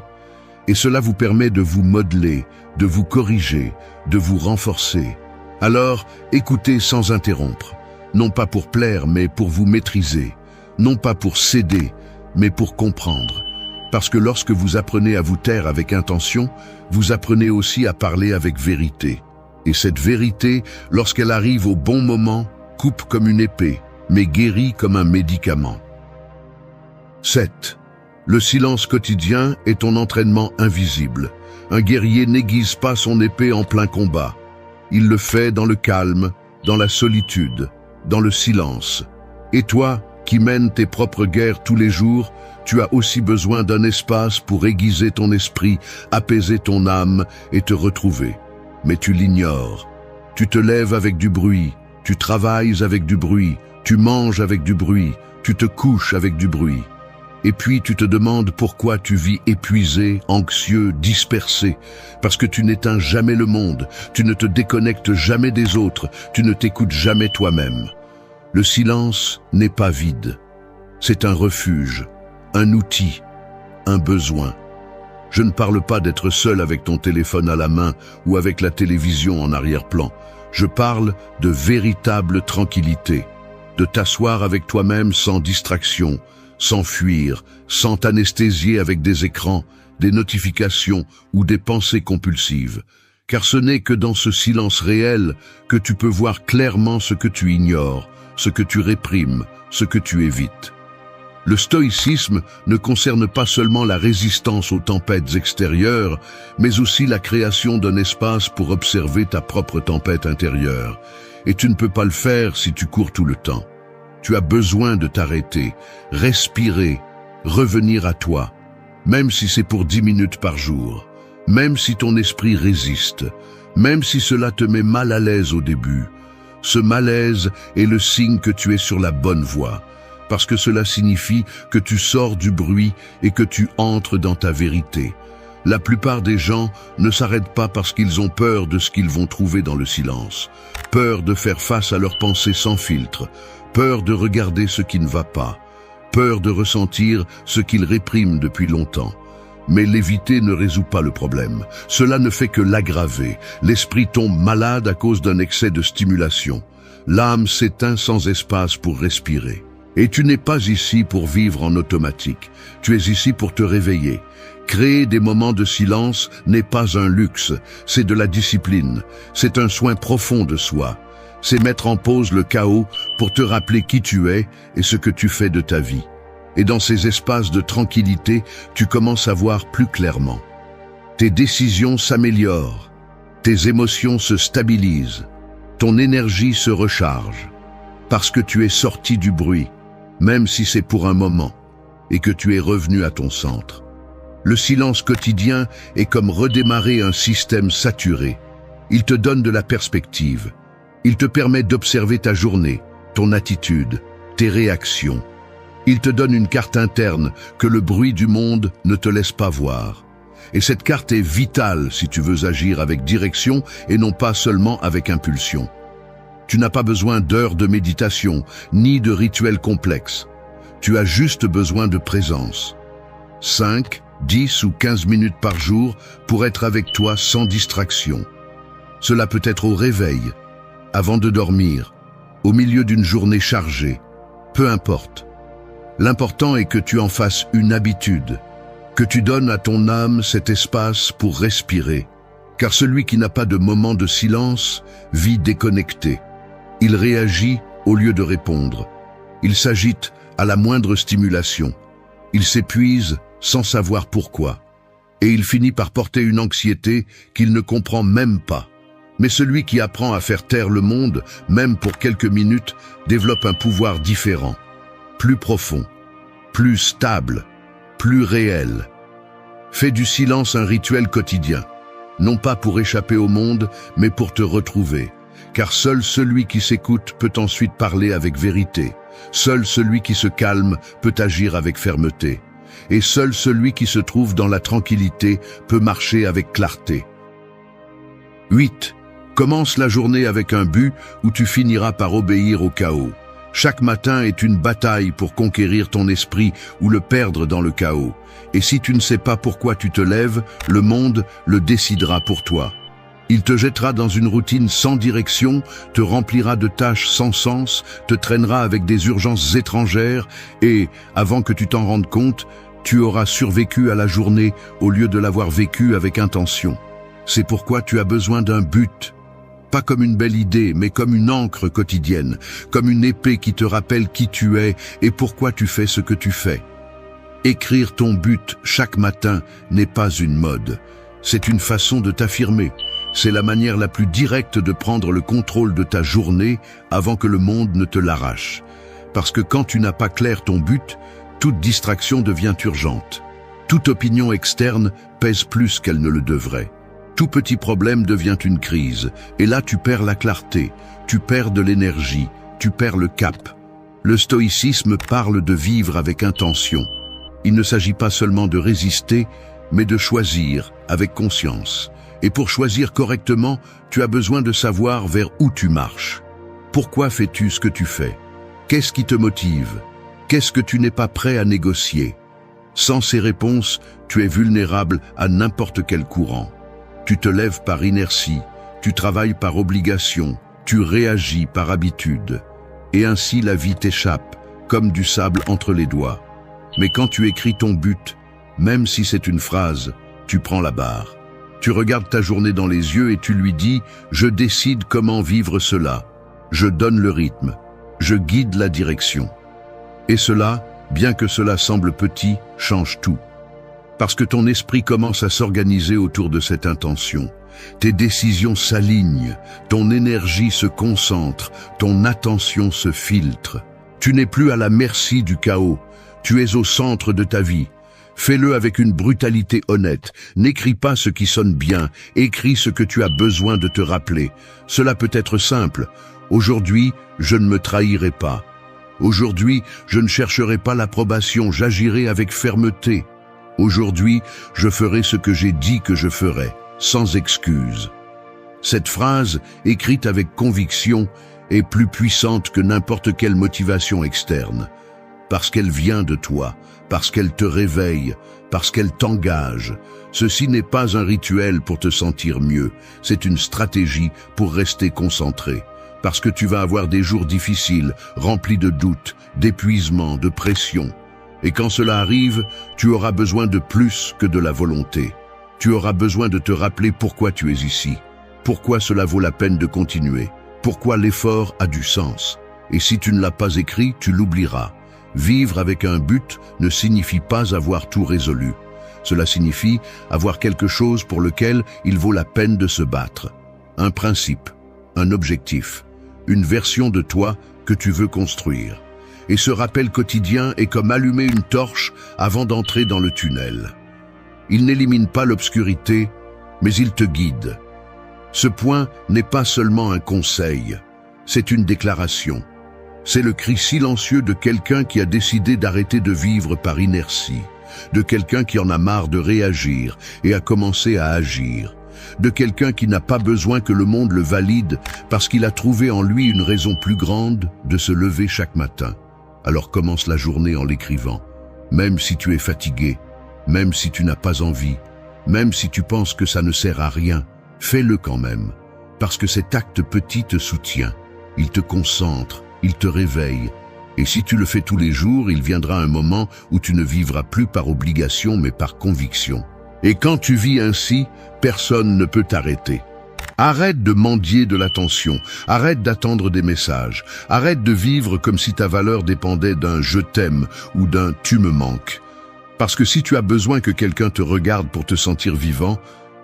Et cela vous permet de vous modeler, de vous corriger, de vous renforcer. Alors, écoutez sans interrompre, non pas pour plaire, mais pour vous maîtriser, non pas pour céder, mais pour comprendre. Parce que lorsque vous apprenez à vous taire avec intention, vous apprenez aussi à parler avec vérité. Et cette vérité, lorsqu'elle arrive au bon moment, coupe comme une épée, mais guérit comme un médicament. 7. Le silence quotidien est ton entraînement invisible. Un guerrier n'aiguise pas son épée en plein combat. Il le fait dans le calme, dans la solitude, dans le silence. Et toi, qui mènes tes propres guerres tous les jours, tu as aussi besoin d'un espace pour aiguiser ton esprit, apaiser ton âme et te retrouver. Mais tu l'ignores. Tu te lèves avec du bruit, tu travailles avec du bruit, tu manges avec du bruit, tu te couches avec du bruit. Et puis tu te demandes pourquoi tu vis épuisé, anxieux, dispersé, parce que tu n'éteins jamais le monde, tu ne te déconnectes jamais des autres, tu ne t'écoutes jamais toi-même. Le silence n'est pas vide. C'est un refuge, un outil, un besoin. Je ne parle pas d'être seul avec ton téléphone à la main ou avec la télévision en arrière-plan. Je parle de véritable tranquillité, de t'asseoir avec toi-même sans distraction, sans fuir, sans t'anesthésier avec des écrans, des notifications ou des pensées compulsives. Car ce n'est que dans ce silence réel que tu peux voir clairement ce que tu ignores, ce que tu réprimes, ce que tu évites. Le stoïcisme ne concerne pas seulement la résistance aux tempêtes extérieures, mais aussi la création d'un espace pour observer ta propre tempête intérieure. Et tu ne peux pas le faire si tu cours tout le temps. Tu as besoin de t'arrêter, respirer, revenir à toi, même si c'est pour 10 minutes par jour, même si ton esprit résiste, même si cela te met mal à l'aise au début. Ce malaise est le signe que tu es sur la bonne voie, parce que cela signifie que tu sors du bruit et que tu entres dans ta vérité. La plupart des gens ne s'arrêtent pas parce qu'ils ont peur de ce qu'ils vont trouver dans le silence, peur de faire face à leurs pensées sans filtre, peur de regarder ce qui ne va pas, peur de ressentir ce qu'ils répriment depuis longtemps. Mais l'éviter ne résout pas le problème. Cela ne fait que l'aggraver. L'esprit tombe malade à cause d'un excès de stimulation. L'âme s'éteint sans espace pour respirer. Et tu n'es pas ici pour vivre en automatique. Tu es ici pour te réveiller. Créer des moments de silence n'est pas un luxe, c'est de la discipline. C'est un soin profond de soi. C'est mettre en pause le chaos pour te rappeler qui tu es et ce que tu fais de ta vie. Et dans ces espaces de tranquillité, tu commences à voir plus clairement. Tes décisions s'améliorent, tes émotions se stabilisent, ton énergie se recharge, parce que tu es sorti du bruit, même si c'est pour un moment, et que tu es revenu à ton centre. Le silence quotidien est comme redémarrer un système saturé. Il te donne de la perspective. Il te permet d'observer ta journée, ton attitude, tes réactions. Il te donne une carte interne que le bruit du monde ne te laisse pas voir. Et cette carte est vitale si tu veux agir avec direction et non pas seulement avec impulsion. Tu n'as pas besoin d'heures de méditation, ni de rituels complexes. Tu as juste besoin de présence. 5, 10 ou 15 minutes par jour pour être avec toi sans distraction. Cela peut être au réveil, avant de dormir, au milieu d'une journée chargée. Peu importe. L'important est que tu en fasses une habitude, que tu donnes à ton âme cet espace pour respirer. Car celui qui n'a pas de moment de silence vit déconnecté. Il réagit au lieu de répondre. Il s'agite à la moindre stimulation. Il s'épuise sans savoir pourquoi. Et il finit par porter une anxiété qu'il ne comprend même pas. Mais celui qui apprend à faire taire le monde, même pour quelques minutes, développe un pouvoir différent, plus profond, plus stable, plus réel. Fais du silence un rituel quotidien, non pas pour échapper au monde, mais pour te retrouver. Car seul celui qui s'écoute peut ensuite parler avec vérité. Seul celui qui se calme peut agir avec fermeté. Et seul celui qui se trouve dans la tranquillité peut marcher avec clarté. 8. Commence la journée avec un but où tu finiras par obéir au chaos. Chaque matin est une bataille pour conquérir ton esprit ou le perdre dans le chaos. Et si tu ne sais pas pourquoi tu te lèves, le monde le décidera pour toi. Il te jettera dans une routine sans direction, te remplira de tâches sans sens, te traînera avec des urgences étrangères et, avant que tu t'en rendes compte, tu auras survécu à la journée au lieu de l'avoir vécue avec intention. C'est pourquoi tu as besoin d'un but. Pas comme une belle idée, mais comme une encre quotidienne, comme une épée qui te rappelle qui tu es et pourquoi tu fais ce que tu fais. Écrire ton but chaque matin n'est pas une mode. C'est une façon de t'affirmer. C'est la manière la plus directe de prendre le contrôle de ta journée avant que le monde ne te l'arrache. Parce que quand tu n'as pas clair ton but, toute distraction devient urgente. Toute opinion externe pèse plus qu'elle ne le devrait. Tout petit problème devient une crise, et là tu perds la clarté, tu perds de l'énergie, tu perds le cap. Le stoïcisme parle de vivre avec intention. Il ne s'agit pas seulement de résister, mais de choisir avec conscience. Et pour choisir correctement, tu as besoin de savoir vers où tu marches. Pourquoi fais-tu ce que tu fais? Qu'est-ce qui te motive? Qu'est-ce que tu n'es pas prêt à négocier? Sans ces réponses, tu es vulnérable à n'importe quel courant. Tu te lèves par inertie, tu travailles par obligation, tu réagis par habitude. Et ainsi la vie t'échappe, comme du sable entre les doigts. Mais quand tu écris ton but, même si c'est une phrase, tu prends la barre. Tu regardes ta journée dans les yeux et tu lui dis « Je décide comment vivre cela. Je donne le rythme. Je guide la direction. » Et cela, bien que cela semble petit, change tout. Parce que ton esprit commence à s'organiser autour de cette intention. Tes décisions s'alignent, ton énergie se concentre, ton attention se filtre. Tu n'es plus à la merci du chaos, tu es au centre de ta vie. Fais-le avec une brutalité honnête. N'écris pas ce qui sonne bien, écris ce que tu as besoin de te rappeler. Cela peut être simple. Aujourd'hui, je ne me trahirai pas. Aujourd'hui, je ne chercherai pas l'approbation, j'agirai avec fermeté. Aujourd'hui, je ferai ce que j'ai dit que je ferais, sans excuse. Cette phrase, écrite avec conviction, est plus puissante que n'importe quelle motivation externe. Parce qu'elle vient de toi, parce qu'elle te réveille, parce qu'elle t'engage. Ceci n'est pas un rituel pour te sentir mieux, c'est une stratégie pour rester concentré. Parce que tu vas avoir des jours difficiles, remplis de doutes, d'épuisement, de pression. Et quand cela arrive, tu auras besoin de plus que de la volonté. Tu auras besoin de te rappeler pourquoi tu es ici, pourquoi cela vaut la peine de continuer, pourquoi l'effort a du sens. Et si tu ne l'as pas écrit, tu l'oublieras. Vivre avec un but ne signifie pas avoir tout résolu. Cela signifie avoir quelque chose pour lequel il vaut la peine de se battre. Un principe, un objectif, une version de toi que tu veux construire. Et ce rappel quotidien est comme allumer une torche avant d'entrer dans le tunnel. Il n'élimine pas l'obscurité, mais il te guide. Ce point n'est pas seulement un conseil, c'est une déclaration. C'est le cri silencieux de quelqu'un qui a décidé d'arrêter de vivre par inertie, de quelqu'un qui en a marre de réagir et a commencé à agir, de quelqu'un qui n'a pas besoin que le monde le valide parce qu'il a trouvé en lui une raison plus grande de se lever chaque matin. alors commence la journée en l'écrivant. Même si tu es fatigué, même si tu n'as pas envie, même si tu penses que ça ne sert à rien, fais-le quand même. Parce que cet acte petit te soutient, il te concentre, il te réveille. Et si tu le fais tous les jours, il viendra un moment où tu ne vivras plus par obligation mais par conviction. Et quand tu vis ainsi, personne ne peut t'arrêter. Arrête de mendier de l'attention, arrête d'attendre des messages, arrête de vivre comme si ta valeur dépendait d'un « je t'aime » ou d'un « tu me manques ». Parce que si tu as besoin que quelqu'un te regarde pour te sentir vivant,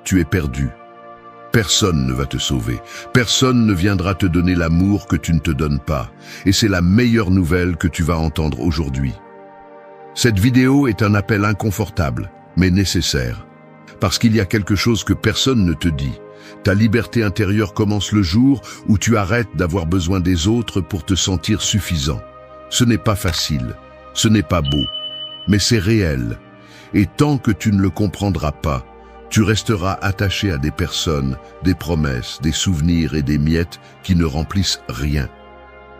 tu es perdu. Personne ne va te sauver, personne ne viendra te donner l'amour que tu ne te donnes pas. Et c'est la meilleure nouvelle que tu vas entendre aujourd'hui. Cette vidéo est un appel inconfortable, mais nécessaire. Parce qu'il y a quelque chose que personne ne te dit. Ta liberté intérieure commence le jour où tu arrêtes d'avoir besoin des autres pour te sentir suffisant. Ce n'est pas facile, ce n'est pas beau, mais c'est réel. Et tant que tu ne le comprendras pas, tu resteras attaché à des personnes, des promesses, des souvenirs et des miettes qui ne remplissent rien.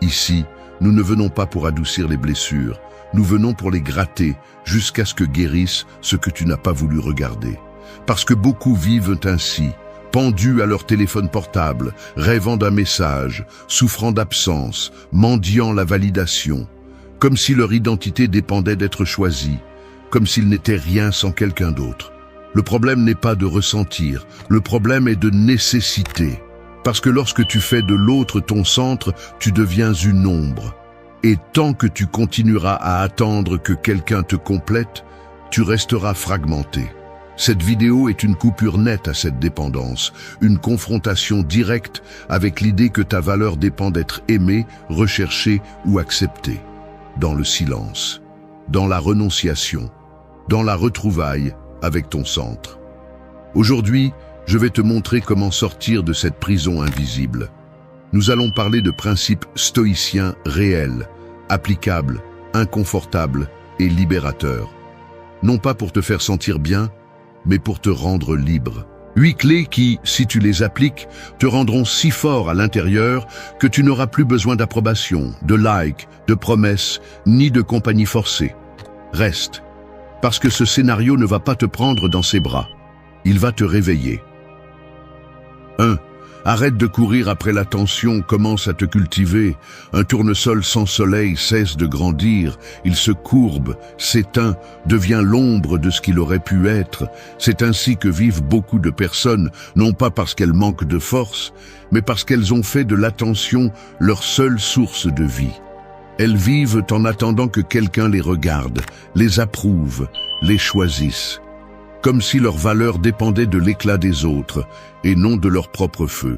Ici, nous ne venons pas pour adoucir les blessures, nous venons pour les gratter jusqu'à ce que guérisse ce que tu n'as pas voulu regarder. Parce que beaucoup vivent ainsi, pendus à leur téléphone portable, rêvant d'un message, souffrant d'absence, mendiant la validation, comme si leur identité dépendait d'être choisie, comme s'ils n'étaient rien sans quelqu'un d'autre. Le problème n'est pas de ressentir, le problème est de nécessité. Parce que lorsque tu fais de l'autre ton centre, tu deviens une ombre. Et tant que tu continueras à attendre que quelqu'un te complète, tu resteras fragmenté. Cette vidéo est une coupure nette à cette dépendance, une confrontation directe avec l'idée que ta valeur dépend d'être aimée, recherchée ou acceptée. Dans le silence, dans la renonciation, dans la retrouvaille avec ton centre. Aujourd'hui, je vais te montrer comment sortir de cette prison invisible. Nous allons parler de principes stoïciens réels, applicables, inconfortables et libérateurs. Non pas pour te faire sentir bien, mais pour te rendre libre. 8 clés qui, si tu les appliques, te rendront si fort à l'intérieur que tu n'auras plus besoin d'approbation, de likes, de promesses, ni de compagnie forcée. Reste, parce que ce scénario ne va pas te prendre dans ses bras. Il va te réveiller. 1. Arrête de courir après l'attention, commence à te cultiver. Un tournesol sans soleil cesse de grandir, il se courbe, s'éteint, devient l'ombre de ce qu'il aurait pu être. C'est ainsi que vivent beaucoup de personnes, non pas parce qu'elles manquent de force, mais parce qu'elles ont fait de l'attention leur seule source de vie. Elles vivent en attendant que quelqu'un les regarde, les approuve, les choisisse. Comme si leur valeur dépendait de l'éclat des autres et non de leur propre feu.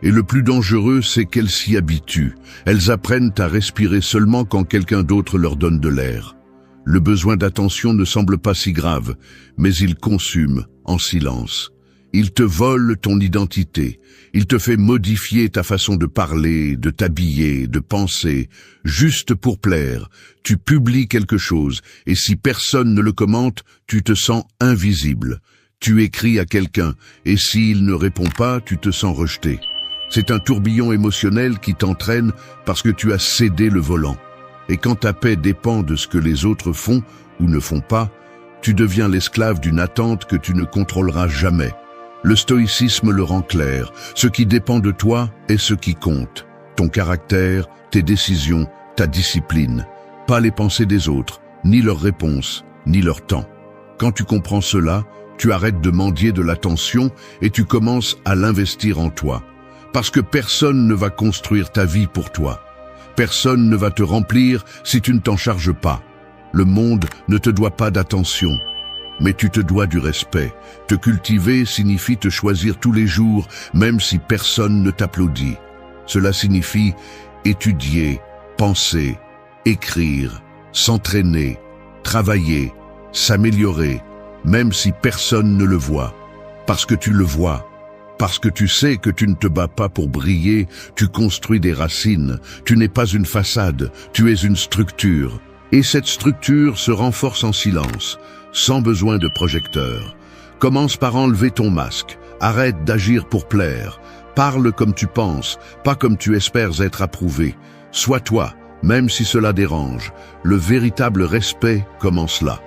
Et le plus dangereux, c'est qu'elles s'y habituent. Elles apprennent à respirer seulement quand quelqu'un d'autre leur donne de l'air. Le besoin d'attention ne semble pas si grave, mais il consume en silence. Il te vole ton identité. Il te fait modifier ta façon de parler, de t'habiller, de penser, juste pour plaire. Tu publies quelque chose, et si personne ne le commente, tu te sens invisible. Tu écris à quelqu'un, et s'il ne répond pas, tu te sens rejeté. C'est un tourbillon émotionnel qui t'entraîne parce que tu as cédé le volant. Et quand ta paix dépend de ce que les autres font ou ne font pas, tu deviens l'esclave d'une attente que tu ne contrôleras jamais. Le stoïcisme le rend clair. Ce qui dépend de toi est ce qui compte. Ton caractère, tes décisions, ta discipline. Pas les pensées des autres, ni leurs réponses, ni leur temps. Quand tu comprends cela, tu arrêtes de mendier de l'attention et tu commences à l'investir en toi. Parce que personne ne va construire ta vie pour toi. Personne ne va te remplir si tu ne t'en charges pas. Le monde ne te doit pas d'attention. Mais tu te dois du respect. Te cultiver signifie te choisir tous les jours, même si personne ne t'applaudit. Cela signifie étudier, penser, écrire, s'entraîner, travailler, s'améliorer, même si personne ne le voit. Parce que tu le vois. Parce que tu sais que tu ne te bats pas pour briller, tu construis des racines. Tu n'es pas une façade, tu es une structure. Et cette structure se renforce en silence, sans besoin de projecteur. Commence par enlever ton masque, arrête d'agir pour plaire. Parle comme tu penses, pas comme tu espères être approuvé. Sois toi, même si cela dérange. Le véritable respect commence là.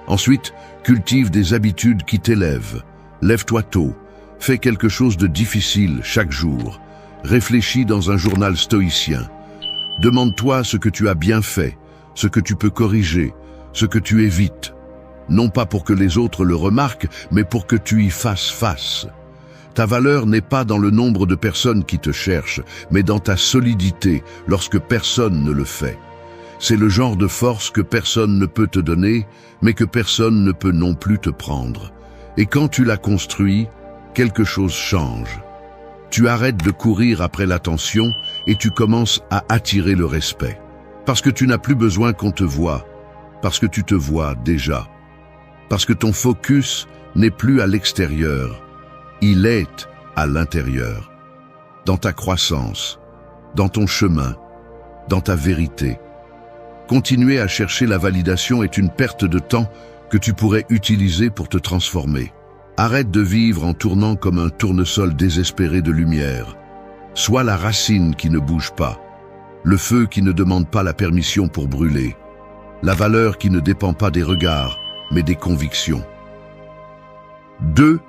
Ensuite, cultive des habitudes qui t'élèvent. Lève-toi tôt. Fais quelque chose de difficile chaque jour. Réfléchis dans un journal stoïcien. Demande-toi ce que tu as bien fait, ce que tu peux corriger, ce que tu évites. Non pas pour que les autres le remarquent, mais pour que tu y fasses face. Ta valeur n'est pas dans le nombre de personnes qui te cherchent, mais dans ta solidité lorsque personne ne le fait. C'est le genre de force que personne ne peut te donner, mais que personne ne peut non plus te prendre. Et quand tu l'as construit, quelque chose change. Tu arrêtes de courir après l'attention et tu commences à attirer le respect. Parce que tu n'as plus besoin qu'on te voie, parce que tu te vois déjà. Parce que ton focus n'est plus à l'extérieur, il est à l'intérieur. Dans ta croissance, dans ton chemin, dans ta vérité. Continuer à chercher la validation est une perte de temps que tu pourrais utiliser pour te transformer. Arrête de vivre en tournant comme un tournesol désespéré de lumière. Sois la racine qui ne bouge pas, le feu qui ne demande pas la permission pour brûler, la valeur qui ne dépend pas des regards, mais des convictions. 2.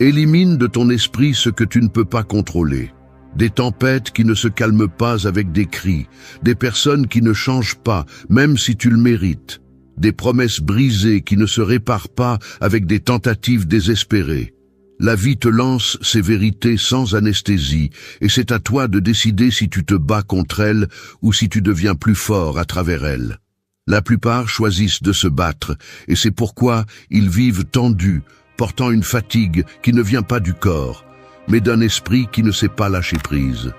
Élimine de ton esprit ce que tu ne peux pas contrôler. Des tempêtes qui ne se calment pas avec des cris, des personnes qui ne changent pas, même si tu le mérites, des promesses brisées qui ne se réparent pas avec des tentatives désespérées. La vie te lance ces vérités sans anesthésie, et c'est à toi de décider si tu te bats contre elles ou si tu deviens plus fort à travers elles. La plupart choisissent de se battre, et c'est pourquoi ils vivent tendus, portant une fatigue qui ne vient pas du corps, mais d'un esprit qui ne sait pas lâcher prise.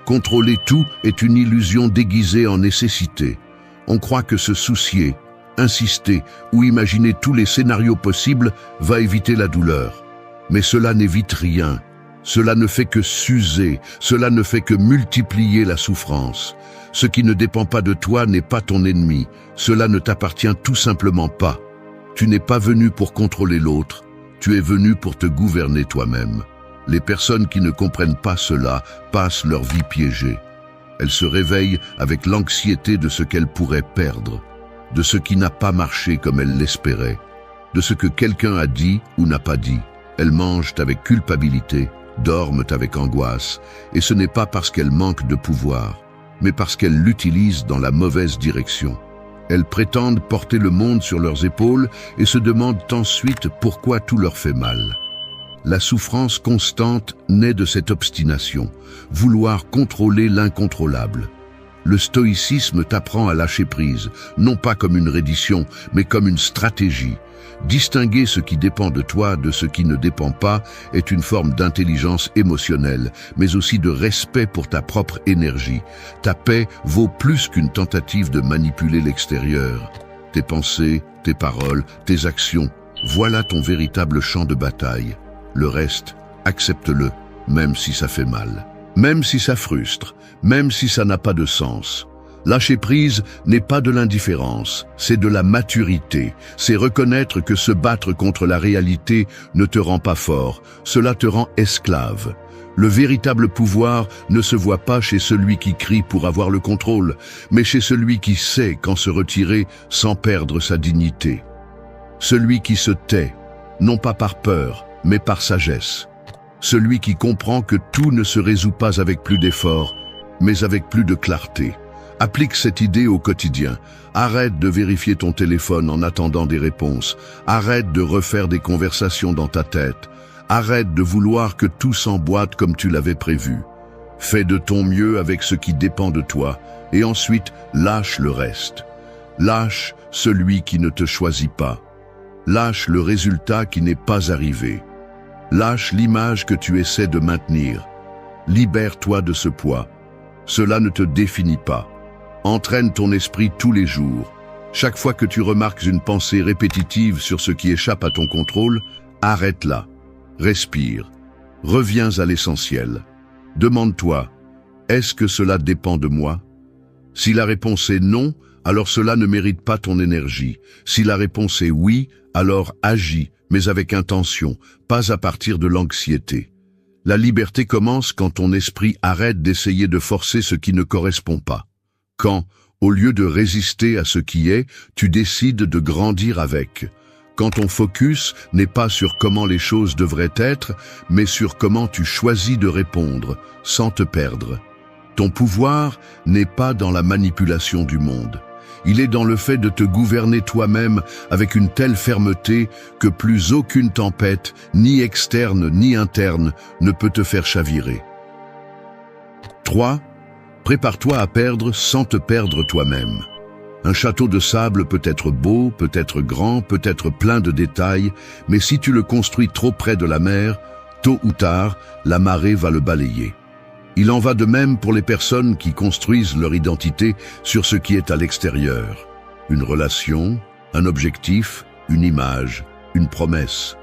Contrôler tout est une illusion déguisée en nécessité. On croit que se soucier, insister ou imaginer tous les scénarios possibles va éviter la douleur. Mais cela n'évite rien. Cela ne fait que s'user, cela ne fait que multiplier la souffrance. Ce qui ne dépend pas de toi n'est pas ton ennemi. Cela ne t'appartient tout simplement pas. Tu n'es pas venu pour contrôler l'autre, tu es venu pour te gouverner toi-même. Les personnes qui ne comprennent pas cela passent leur vie piégée. Elles se réveillent avec l'anxiété de ce qu'elles pourraient perdre, de ce qui n'a pas marché comme elles l'espéraient, de ce que quelqu'un a dit ou n'a pas dit. Elles mangent avec culpabilité, dorment avec angoisse, et ce n'est pas parce qu'elles manquent de pouvoir, mais parce qu'elles l'utilisent dans la mauvaise direction. Elles prétendent porter le monde sur leurs épaules et se demandent ensuite pourquoi tout leur fait mal. La souffrance constante naît de cette obstination, vouloir contrôler l'incontrôlable. Le stoïcisme t'apprend à lâcher prise, non pas comme une reddition, mais comme une stratégie. Distinguer ce qui dépend de toi de ce qui ne dépend pas est une forme d'intelligence émotionnelle, mais aussi de respect pour ta propre énergie. Ta paix vaut plus qu'une tentative de manipuler l'extérieur. Tes pensées, tes paroles, tes actions, voilà ton véritable champ de bataille. Le reste, accepte-le, même si ça fait mal, même si ça frustre, même si ça n'a pas de sens. Lâcher prise n'est pas de l'indifférence, c'est de la maturité. C'est reconnaître que se battre contre la réalité ne te rend pas fort, cela te rend esclave. Le véritable pouvoir ne se voit pas chez celui qui crie pour avoir le contrôle, mais chez celui qui sait quand se retirer sans perdre sa dignité. Celui qui se tait, non pas par peur, mais par sagesse. Celui qui comprend que tout ne se résout pas avec plus d'efforts, mais avec plus de clarté. Applique cette idée au quotidien. Arrête de vérifier ton téléphone en attendant des réponses. Arrête de refaire des conversations dans ta tête. Arrête de vouloir que tout s'emboîte comme tu l'avais prévu. Fais de ton mieux avec ce qui dépend de toi et ensuite lâche le reste. Lâche celui qui ne te choisit pas. Lâche le résultat qui n'est pas arrivé. Lâche l'image que tu essaies de maintenir. Libère-toi de ce poids. Cela ne te définit pas. Entraîne ton esprit tous les jours. Chaque fois que tu remarques une pensée répétitive sur ce qui échappe à ton contrôle, arrête-la. Respire. Reviens à l'essentiel. Demande-toi, est-ce que cela dépend de moi? Si la réponse est non, alors cela ne mérite pas ton énergie. Si la réponse est oui, alors agis, mais avec intention, pas à partir de l'anxiété. La liberté commence quand ton esprit arrête d'essayer de forcer ce qui ne correspond pas. Quand, Au lieu de résister à ce qui est, tu décides de grandir avec. Quand ton focus n'est pas sur comment les choses devraient être, mais sur comment tu choisis de répondre, sans te perdre. Ton pouvoir n'est pas dans la manipulation du monde. Il est dans le fait de te gouverner toi-même avec une telle fermeté que plus aucune tempête, ni externe ni interne, ne peut te faire chavirer. 3. Prépare-toi à perdre sans te perdre toi-même. Un château de sable peut être beau, peut être grand, peut être plein de détails, mais si tu le construis trop près de la mer, tôt ou tard, la marée va le balayer. Il en va de même pour les personnes qui construisent leur identité sur ce qui est à l'extérieur. Une relation, un objectif, une image, une promesse.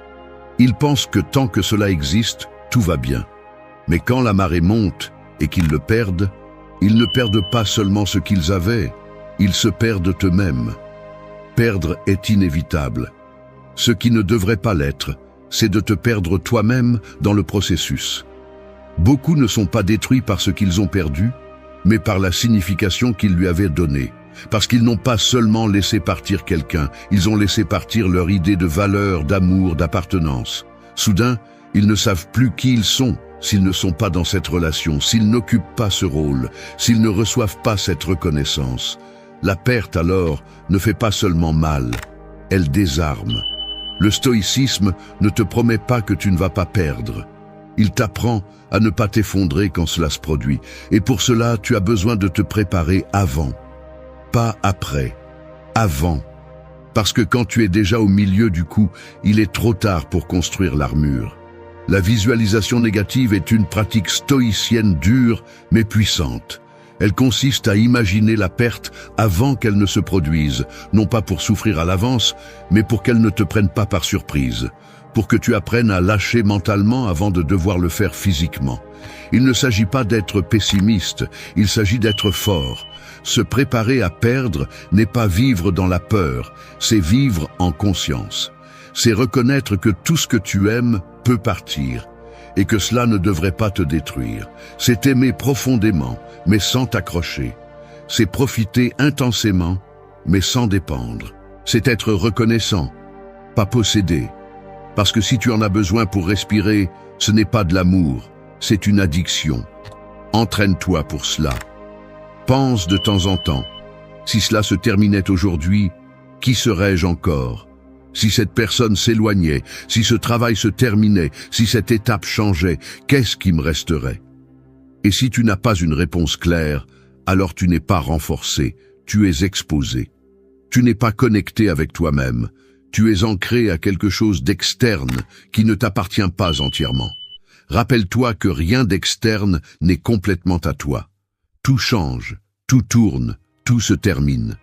Ils pensent que tant que cela existe, tout va bien. Mais quand la marée monte et qu'ils le perdent, ils ne perdent pas seulement ce qu'ils avaient, ils se perdent eux-mêmes. Perdre est inévitable. Ce qui ne devrait pas l'être, c'est de te perdre toi-même dans le processus. Beaucoup ne sont pas détruits par ce qu'ils ont perdu, mais par la signification qu'ils lui avaient donnée. Parce qu'ils n'ont pas seulement laissé partir quelqu'un, ils ont laissé partir leur idée de valeur, d'amour, d'appartenance. Soudain, ils ne savent plus qui ils sont s'ils ne sont pas dans cette relation, s'ils n'occupent pas ce rôle, s'ils ne reçoivent pas cette reconnaissance. La perte alors ne fait pas seulement mal, elle désarme. Le stoïcisme ne te promet pas que tu ne vas pas perdre. Il t'apprend à ne pas t'effondrer quand cela se produit. Et pour cela, tu as besoin de te préparer avant. Pas après, avant. Parce que quand tu es déjà au milieu du coup, il est trop tard pour construire l'armure. La visualisation négative est une pratique stoïcienne dure mais puissante. Elle consiste à imaginer la perte avant qu'elle ne se produise, non pas pour souffrir à l'avance, mais pour qu'elle ne te prenne pas par surprise. Pour que tu apprennes à lâcher mentalement avant de devoir le faire physiquement. Il ne s'agit pas d'être pessimiste, il s'agit d'être fort. Se préparer à perdre n'est pas vivre dans la peur, c'est vivre en conscience. C'est reconnaître que tout ce que tu aimes peut partir, et que cela ne devrait pas te détruire. C'est aimer profondément, mais sans t'accrocher. C'est profiter intensément, mais sans dépendre. C'est être reconnaissant, pas possédé. Parce que si tu en as besoin pour respirer, ce n'est pas de l'amour, c'est une addiction. Entraîne-toi pour cela. Pense de temps en temps. Si cela se terminait aujourd'hui, qui serais-je encore? Si cette personne s'éloignait, si ce travail se terminait, si cette étape changeait, qu'est-ce qui me resterait? Et si tu n'as pas une réponse claire, alors tu n'es pas renforcé, tu es exposé. Tu n'es pas connecté avec toi-même. Tu es ancré à quelque chose d'externe qui ne t'appartient pas entièrement. Rappelle-toi que rien d'externe n'est complètement à toi. Tout change, tout tourne, tout se termine.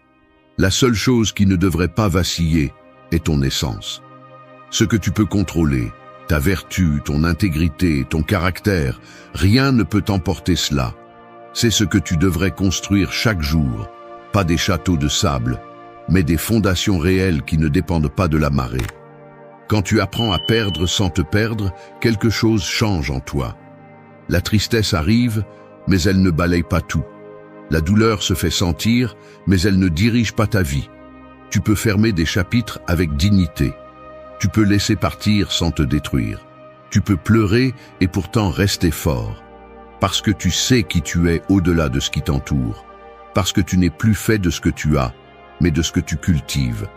La seule chose qui ne devrait pas vaciller est ton essence. Ce que tu peux contrôler, ta vertu, ton intégrité, ton caractère, rien ne peut emporter cela. C'est ce que tu devrais construire chaque jour, pas des châteaux de sable, mais des fondations réelles qui ne dépendent pas de la marée. Quand tu apprends à perdre sans te perdre, quelque chose change en toi. La tristesse arrive, mais elle ne balaye pas tout. La douleur se fait sentir, mais elle ne dirige pas ta vie. Tu peux fermer des chapitres avec dignité. Tu peux laisser partir sans te détruire. Tu peux pleurer et pourtant rester fort. Parce que tu sais qui tu es au-delà de ce qui t'entoure. Parce que tu n'es plus fait de ce que tu as, mais de ce que tu cultives.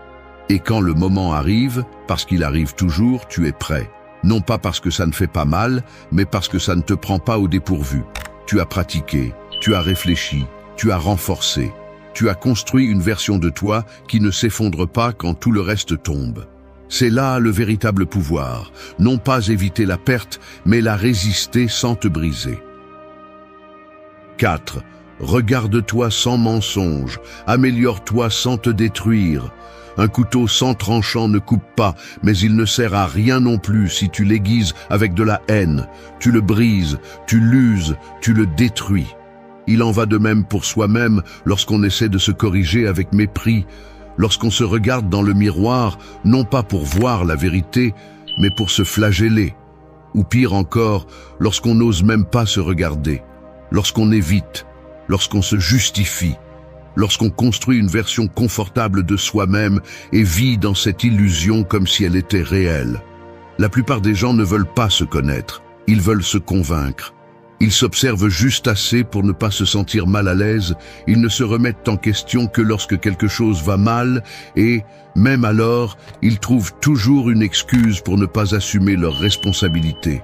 Et quand le moment arrive, parce qu'il arrive toujours, tu es prêt. Non pas parce que ça ne fait pas mal, mais parce que ça ne te prend pas au dépourvu. Tu as pratiqué, tu as réfléchi, tu as renforcé. Tu as construit une version de toi qui ne s'effondre pas quand tout le reste tombe. C'est là le véritable pouvoir, non pas éviter la perte, mais la résister sans te briser. 4. Regarde-toi sans mensonge, améliore-toi sans te détruire. Un couteau sans tranchant ne coupe pas, mais il ne sert à rien non plus si tu l'aiguises avec de la haine. Tu le brises, tu l'uses, tu le détruis. Il en va de même pour soi-même lorsqu'on essaie de se corriger avec mépris, lorsqu'on se regarde dans le miroir, non pas pour voir la vérité, mais pour se flageller. Ou pire encore, lorsqu'on n'ose même pas se regarder, lorsqu'on évite, lorsqu'on se justifie. lorsqu'on construit une version confortable de soi-même et vit dans cette illusion comme si elle était réelle. La plupart des gens ne veulent pas se connaître, ils veulent se convaincre. Ils s'observent juste assez pour ne pas se sentir mal à l'aise, ils ne se remettent en question que lorsque quelque chose va mal et, même alors, ils trouvent toujours une excuse pour ne pas assumer leurs responsabilités.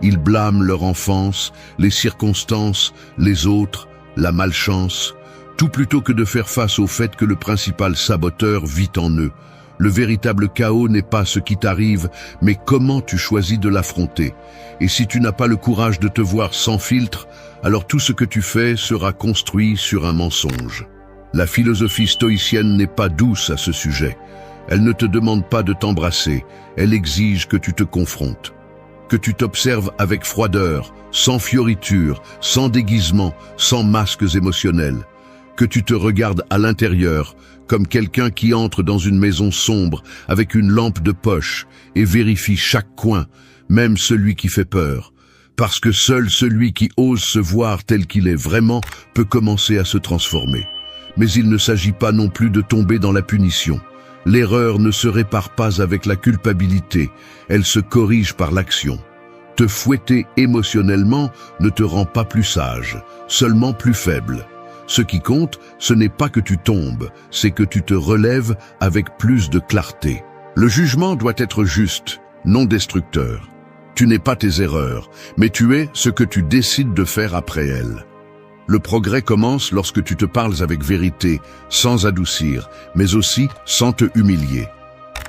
Ils blâment leur enfance, les circonstances, les autres, la malchance, tout plutôt que de faire face au fait que le principal saboteur vit en eux. Le véritable chaos n'est pas ce qui t'arrive, mais comment tu choisis de l'affronter. Et si tu n'as pas le courage de te voir sans filtre, alors tout ce que tu fais sera construit sur un mensonge. La philosophie stoïcienne n'est pas douce à ce sujet. Elle ne te demande pas de t'embrasser, elle exige que tu te confrontes. Que tu t'observes avec froideur, sans fioriture, sans déguisement, sans masques émotionnels. Que tu te regardes à l'intérieur, comme quelqu'un qui entre dans une maison sombre avec une lampe de poche et vérifie chaque coin, même celui qui fait peur. Parce que seul celui qui ose se voir tel qu'il est vraiment peut commencer à se transformer. Mais il ne s'agit pas non plus de tomber dans la punition. L'erreur ne se répare pas avec la culpabilité, elle se corrige par l'action. Te fouetter émotionnellement ne te rend pas plus sage, seulement plus faible. Ce qui compte, ce n'est pas que tu tombes, c'est que tu te relèves avec plus de clarté. Le jugement doit être juste, non destructeur. Tu n'es pas tes erreurs, mais tu es ce que tu décides de faire après elles. Le progrès commence lorsque tu te parles avec vérité, sans adoucir, mais aussi sans te humilier.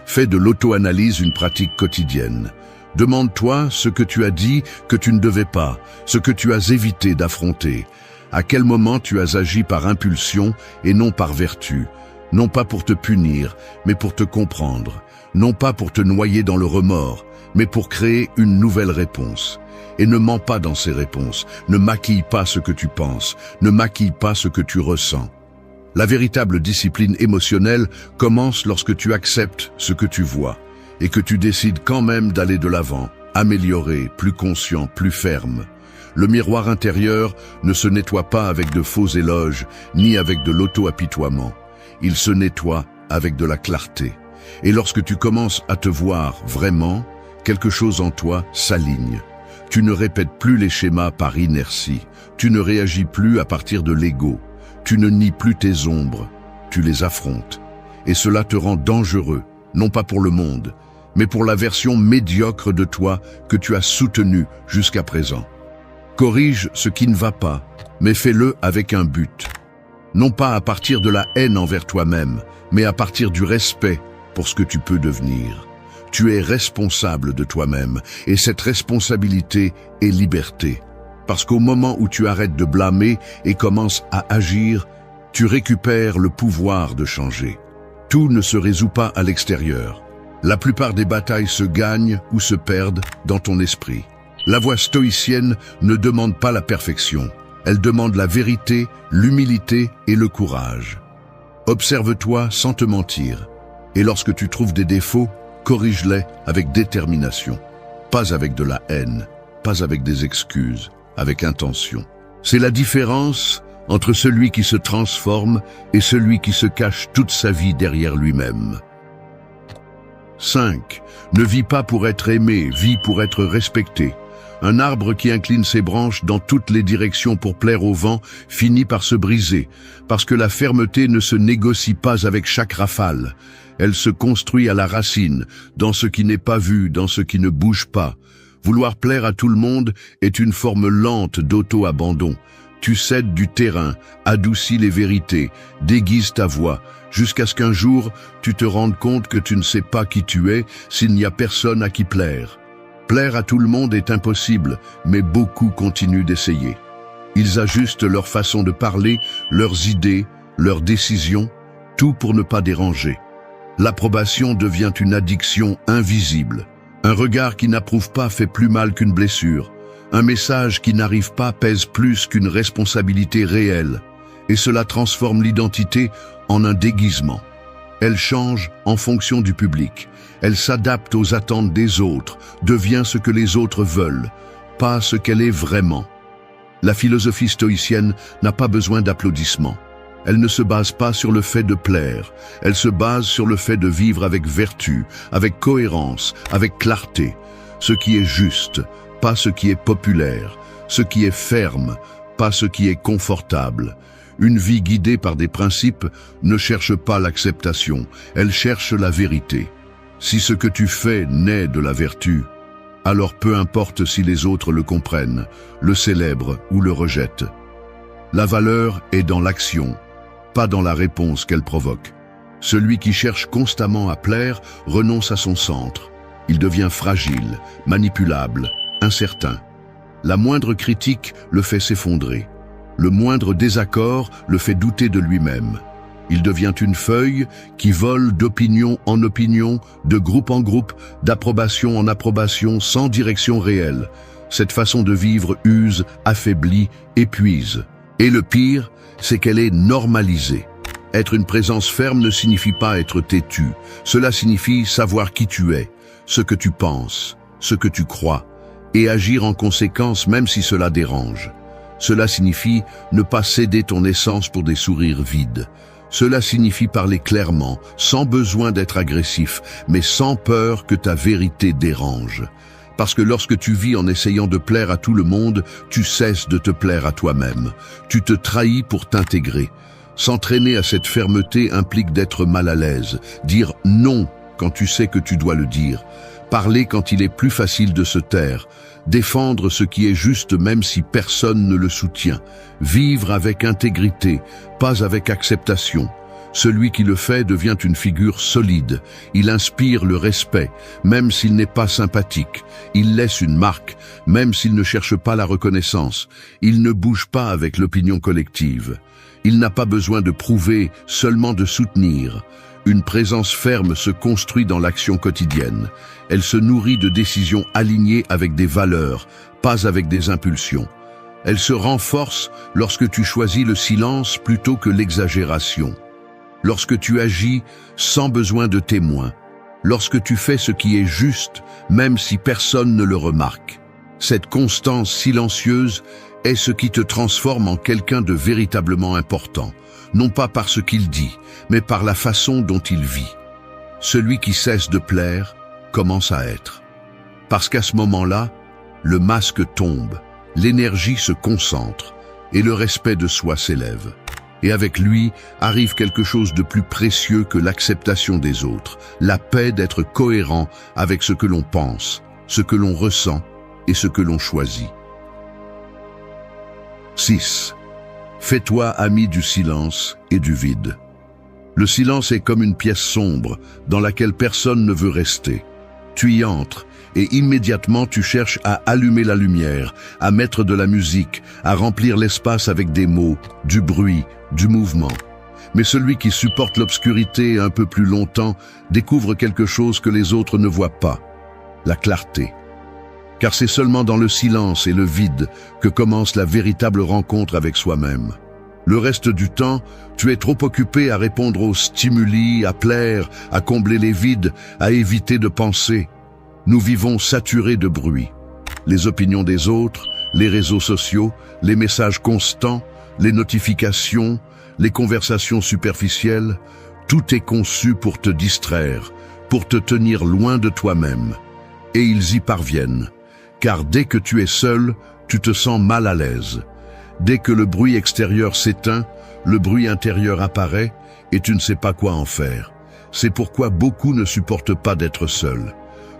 Fais de l'auto-analyse une pratique quotidienne. Demande-toi ce que tu as dit que tu ne devais pas, ce que tu as évité d'affronter. À quel moment tu as agi par impulsion et non par vertu, non pas pour te punir, mais pour te comprendre, non pas pour te noyer dans le remords, mais pour créer une nouvelle réponse. Et ne mens pas dans ces réponses, ne maquille pas ce que tu penses, ne maquille pas ce que tu ressens. La véritable discipline émotionnelle commence lorsque tu acceptes ce que tu vois et que tu décides quand même d'aller de l'avant, amélioré, plus conscient, plus ferme. Le miroir intérieur ne se nettoie pas avec de faux éloges, ni avec de l'auto-apitoiement. Il se nettoie avec de la clarté. Et lorsque tu commences à te voir vraiment, quelque chose en toi s'aligne. Tu ne répètes plus les schémas par inertie. Tu ne réagis plus à partir de l'ego. Tu ne nies plus tes ombres. Tu les affrontes. Et cela te rend dangereux, non pas pour le monde, mais pour la version médiocre de toi que tu as soutenue jusqu'à présent. Corrige ce qui ne va pas, mais fais-le avec un but. Non pas à partir de la haine envers toi-même, mais à partir du respect pour ce que tu peux devenir. Tu es responsable de toi-même, et cette responsabilité est liberté. Parce qu'au moment où tu arrêtes de blâmer et commences à agir, tu récupères le pouvoir de changer. Tout ne se résout pas à l'extérieur. La plupart des batailles se gagnent ou se perdent dans ton esprit. La voie stoïcienne ne demande pas la perfection. Elle demande la vérité, l'humilité et le courage. Observe-toi sans te mentir. Et lorsque tu trouves des défauts, corrige-les avec détermination. Pas avec de la haine, pas avec des excuses, avec intention. C'est la différence entre celui qui se transforme et celui qui se cache toute sa vie derrière lui-même. 5. Ne vis pas pour être aimé, vis pour être respecté. Un arbre qui incline ses branches dans toutes les directions pour plaire au vent finit par se briser, parce que la fermeté ne se négocie pas avec chaque rafale. Elle se construit à la racine, dans ce qui n'est pas vu, dans ce qui ne bouge pas. Vouloir plaire à tout le monde est une forme lente d'auto-abandon. Tu cèdes du terrain, adoucis les vérités, déguises ta voix, jusqu'à ce qu'un jour, tu te rendes compte que tu ne sais pas qui tu es s'il n'y a personne à qui plaire. Plaire à tout le monde est impossible, mais beaucoup continuent d'essayer. Ils ajustent leur façon de parler, leurs idées, leurs décisions, tout pour ne pas déranger. L'approbation devient une addiction invisible. Un regard qui n'approuve pas fait plus mal qu'une blessure. Un message qui n'arrive pas pèse plus qu'une responsabilité réelle. Et cela transforme l'identité en un déguisement. Elle change en fonction du public. Elle s'adapte aux attentes des autres, devient ce que les autres veulent, pas ce qu'elle est vraiment. La philosophie stoïcienne n'a pas besoin d'applaudissements. Elle ne se base pas sur le fait de plaire, elle se base sur le fait de vivre avec vertu, avec cohérence, avec clarté. Ce qui est juste, pas ce qui est populaire, ce qui est ferme, pas ce qui est confortable. Une vie guidée par des principes ne cherche pas l'acceptation, elle cherche la vérité. Si ce que tu fais naît de la vertu, alors peu importe si les autres le comprennent, le célèbrent ou le rejettent. La valeur est dans l'action, pas dans la réponse qu'elle provoque. Celui qui cherche constamment à plaire renonce à son centre. Il devient fragile, manipulable, incertain. La moindre critique le fait s'effondrer. Le moindre désaccord le fait douter de lui-même. Il devient une feuille qui vole d'opinion en opinion, de groupe en groupe, d'approbation en approbation, sans direction réelle. Cette façon de vivre use, affaiblit, épuise. Et le pire, c'est qu'elle est normalisée. Être une présence ferme ne signifie pas être têtu. Cela signifie savoir qui tu es, ce que tu penses, ce que tu crois, et agir en conséquence même si cela dérange. Cela signifie ne pas céder ton essence pour des sourires vides. Cela signifie parler clairement, sans besoin d'être agressif, mais sans peur que ta vérité dérange. Parce que lorsque tu vis en essayant de plaire à tout le monde, tu cesses de te plaire à toi-même. Tu te trahis pour t'intégrer. S'entraîner à cette fermeté implique d'être mal à l'aise, dire non quand tu sais que tu dois le dire, parler quand il est plus facile de se taire, défendre ce qui est juste même si personne ne le soutient, vivre avec intégrité, pas avec acceptation. Celui qui le fait devient une figure solide, il inspire le respect, même s'il n'est pas sympathique, il laisse une marque, même s'il ne cherche pas la reconnaissance, il ne bouge pas avec l'opinion collective. Il n'a pas besoin de prouver, seulement de soutenir. Une présence ferme se construit dans l'action quotidienne. Elle se nourrit de décisions alignées avec des valeurs, pas avec des impulsions. Elle se renforce lorsque tu choisis le silence plutôt que l'exagération. Lorsque tu agis sans besoin de témoins. Lorsque tu fais ce qui est juste, même si personne ne le remarque. Cette constance silencieuse est ce qui te transforme en quelqu'un de véritablement important, non pas par ce qu'il dit, mais par la façon dont il vit. Celui qui cesse de plaire commence à être. Parce qu'à ce moment-là, le masque tombe, l'énergie se concentre et le respect de soi s'élève. Et avec lui arrive quelque chose de plus précieux que l'acceptation des autres, la paix d'être cohérent avec ce que l'on pense, ce que l'on ressent et ce que l'on choisit. 6. Fais-toi ami du silence et du vide. Le silence est comme une pièce sombre dans laquelle personne ne veut rester. Tu y entres et immédiatement tu cherches à allumer la lumière, à mettre de la musique, à remplir l'espace avec des mots, du bruit, du mouvement. Mais celui qui supporte l'obscurité un peu plus longtemps découvre quelque chose que les autres ne voient pas, la clarté. Car c'est seulement dans le silence et le vide que commence la véritable rencontre avec soi-même. Le reste du temps, tu es trop occupé à répondre aux stimuli, à plaire, à combler les vides, à éviter de penser. Nous vivons saturés de bruit. Les opinions des autres, les réseaux sociaux, les messages constants, les notifications, les conversations superficielles, tout est conçu pour te distraire, pour te tenir loin de toi-même. Et ils y parviennent. Car dès que tu es seul, tu te sens mal à l'aise. Dès que le bruit extérieur s'éteint, le bruit intérieur apparaît et tu ne sais pas quoi en faire. C'est pourquoi beaucoup ne supportent pas d'être seuls.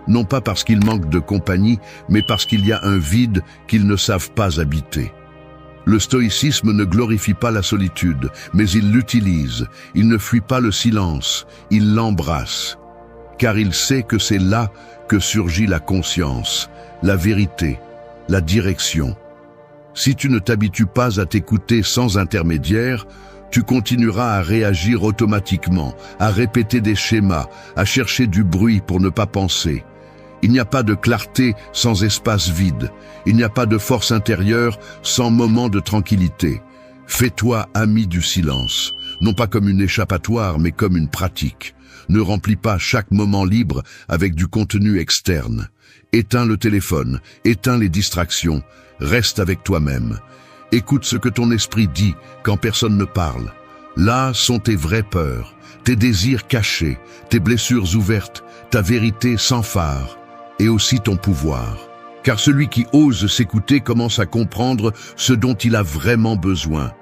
Non pas parce qu'ils manquent de compagnie, mais parce qu'il y a un vide qu'ils ne savent pas habiter. Le stoïcisme ne glorifie pas la solitude, mais il l'utilise. Il ne fuit pas le silence, il l'embrasse. Car il sait que c'est là que surgit la conscience, la vérité, la direction. Si tu ne t'habitues pas à t'écouter sans intermédiaire, tu continueras à réagir automatiquement, à répéter des schémas, à chercher du bruit pour ne pas penser. Il n'y a pas de clarté sans espace vide. Il n'y a pas de force intérieure sans moment de tranquillité. Fais-toi ami du silence, non pas comme une échappatoire, mais comme une pratique. Ne remplis pas chaque moment libre avec du contenu externe. Éteins le téléphone, éteins les distractions, reste avec toi-même. Écoute ce que ton esprit dit quand personne ne parle. Là sont tes vraies peurs, tes désirs cachés, tes blessures ouvertes, ta vérité sans phare, et aussi ton pouvoir. Car celui qui ose s'écouter commence à comprendre ce dont il a vraiment besoin.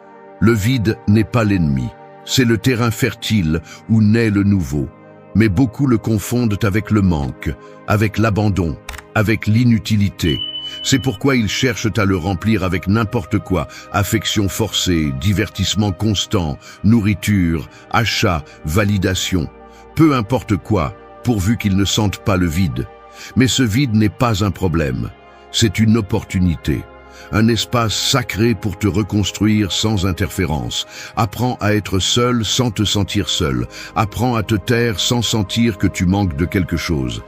Le vide n'est pas l'ennemi, c'est le terrain fertile où naît le nouveau. Mais beaucoup le confondent avec le manque, avec l'abandon, avec l'inutilité. C'est pourquoi ils cherchent à le remplir avec n'importe quoi, affection forcée, divertissement constant, nourriture, achat, validation. Peu importe quoi, pourvu qu'ils ne sentent pas le vide. Mais ce vide n'est pas un problème, c'est une opportunité. Un espace sacré pour te reconstruire sans interférence. Apprends à être seul sans te sentir seul. Apprends à te taire sans sentir que tu manques de quelque chose.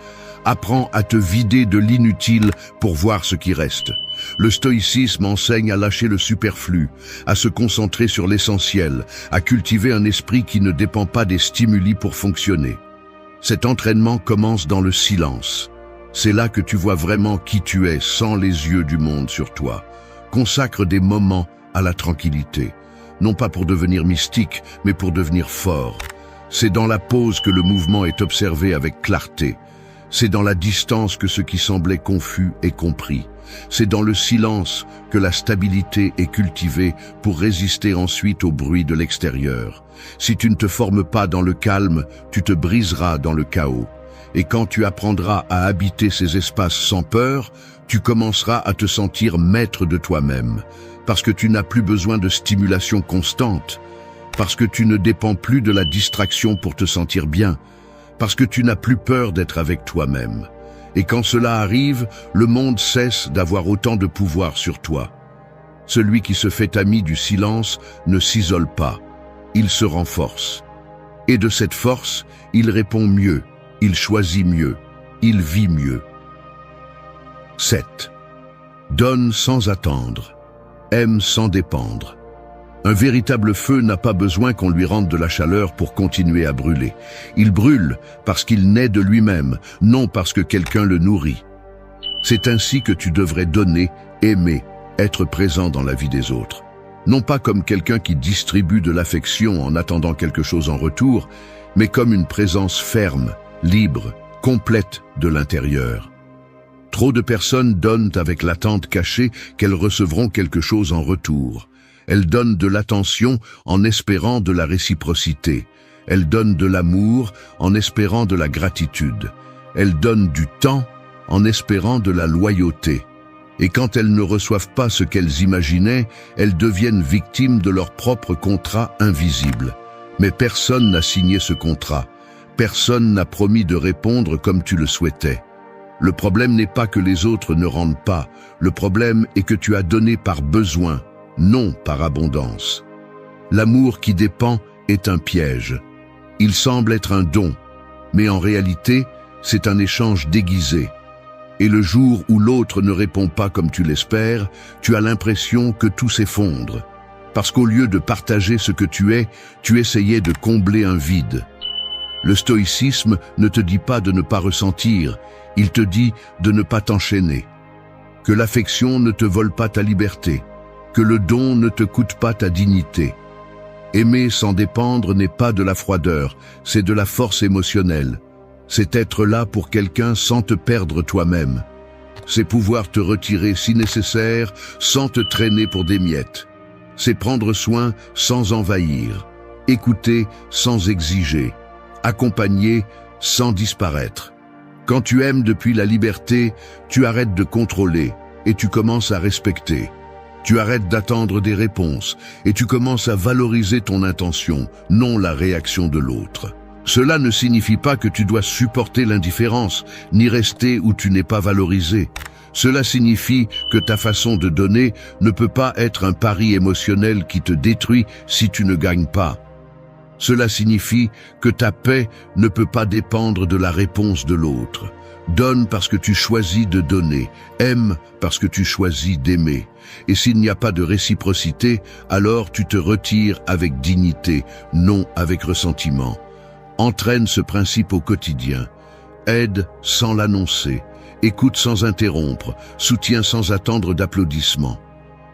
Apprends à te vider de l'inutile pour voir ce qui reste. Le stoïcisme enseigne à lâcher le superflu, à se concentrer sur l'essentiel, à cultiver un esprit qui ne dépend pas des stimuli pour fonctionner. Cet entraînement commence dans le silence. C'est là que tu vois vraiment qui tu es sans les yeux du monde sur toi. Consacre des moments à la tranquillité, non pas pour devenir mystique, mais pour devenir fort. C'est dans la pause que le mouvement est observé avec clarté. C'est dans la distance que ce qui semblait confus est compris. C'est dans le silence que la stabilité est cultivée pour résister ensuite au bruit de l'extérieur. Si tu ne te formes pas dans le calme, tu te briseras dans le chaos. Et quand tu apprendras à habiter ces espaces sans peur, tu commenceras à te sentir maître de toi-même, parce que tu n'as plus besoin de stimulation constante, parce que tu ne dépends plus de la distraction pour te sentir bien, parce que tu n'as plus peur d'être avec toi-même. Et quand cela arrive, le monde cesse d'avoir autant de pouvoir sur toi. Celui qui se fait ami du silence ne s'isole pas, il se renforce. Et de cette force, il répond mieux, il choisit mieux, il vit mieux. 7. Donne sans attendre, aime sans dépendre. Un véritable feu n'a pas besoin qu'on lui rende de la chaleur pour continuer à brûler. Il brûle parce qu'il naît de lui-même, non parce que quelqu'un le nourrit. C'est ainsi que tu devrais donner, aimer, être présent dans la vie des autres. Non pas comme quelqu'un qui distribue de l'affection en attendant quelque chose en retour, mais comme une présence ferme, libre, complète de l'intérieur. Trop de personnes donnent avec l'attente cachée qu'elles recevront quelque chose en retour. Elles donnent de l'attention en espérant de la réciprocité. Elles donnent de l'amour en espérant de la gratitude. Elles donnent du temps en espérant de la loyauté. Et quand elles ne reçoivent pas ce qu'elles imaginaient, elles deviennent victimes de leur propre contrat invisible. Mais personne n'a signé ce contrat. Personne n'a promis de répondre comme tu le souhaitais. Le problème n'est pas que les autres ne rendent pas. Le problème est que tu as donné par besoin, non par abondance. L'amour qui dépend est un piège. Il semble être un don, mais en réalité, c'est un échange déguisé. Et le jour où l'autre ne répond pas comme tu l'espères, tu as l'impression que tout s'effondre. Parce qu'au lieu de partager ce que tu essayais de combler un vide. Le stoïcisme ne te dit pas de ne pas ressentir, il te dit de ne pas t'enchaîner. Que l'affection ne te vole pas ta liberté, que le don ne te coûte pas ta dignité. Aimer sans dépendre n'est pas de la froideur, c'est de la force émotionnelle. C'est être là pour quelqu'un sans te perdre toi-même. C'est pouvoir te retirer si nécessaire sans te traîner pour des miettes. C'est prendre soin sans envahir, écouter sans exiger, accompagner sans disparaître. Quand tu aimes depuis la liberté, tu arrêtes de contrôler et tu commences à respecter. Tu arrêtes d'attendre des réponses et tu commences à valoriser ton intention, non la réaction de l'autre. Cela ne signifie pas que tu dois supporter l'indifférence, ni rester où tu n'es pas valorisé. Cela signifie que ta façon de donner ne peut pas être un pari émotionnel qui te détruit si tu ne gagnes pas. Cela signifie que ta paix ne peut pas dépendre de la réponse de l'autre. Donne parce que tu choisis de donner, aime parce que tu choisis d'aimer. Et s'il n'y a pas de réciprocité, alors tu te retires avec dignité, non avec ressentiment. Entraîne ce principe au quotidien. Aide sans l'annoncer, écoute sans interrompre, soutiens sans attendre d'applaudissements.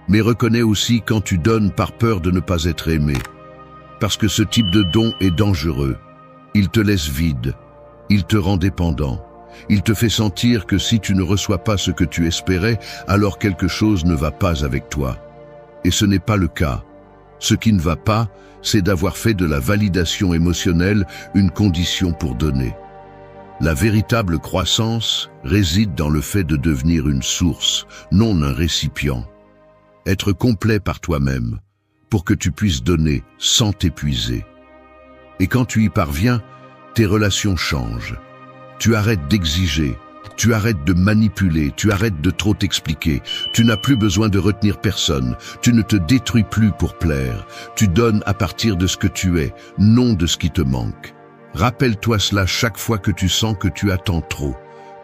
Mais reconnais aussi quand tu donnes par peur de ne pas être aimé. parce que ce type de don est dangereux. Il te laisse vide, il te rend dépendant, il te fait sentir que si tu ne reçois pas ce que tu espérais, alors quelque chose ne va pas avec toi. Et ce n'est pas le cas. Ce qui ne va pas, c'est d'avoir fait de la validation émotionnelle une condition pour donner. La véritable croissance réside dans le fait de devenir une source, non un récipient. Être complet par toi-même, pour que tu puisses donner sans t'épuiser. Et quand tu y parviens, tes relations changent. Tu arrêtes d'exiger, tu arrêtes de manipuler, tu arrêtes de trop t'expliquer. Tu n'as plus besoin de retenir personne, tu ne te détruis plus pour plaire. Tu donnes à partir de ce que tu es, non de ce qui te manque. Rappelle-toi cela chaque fois que tu sens que tu attends trop.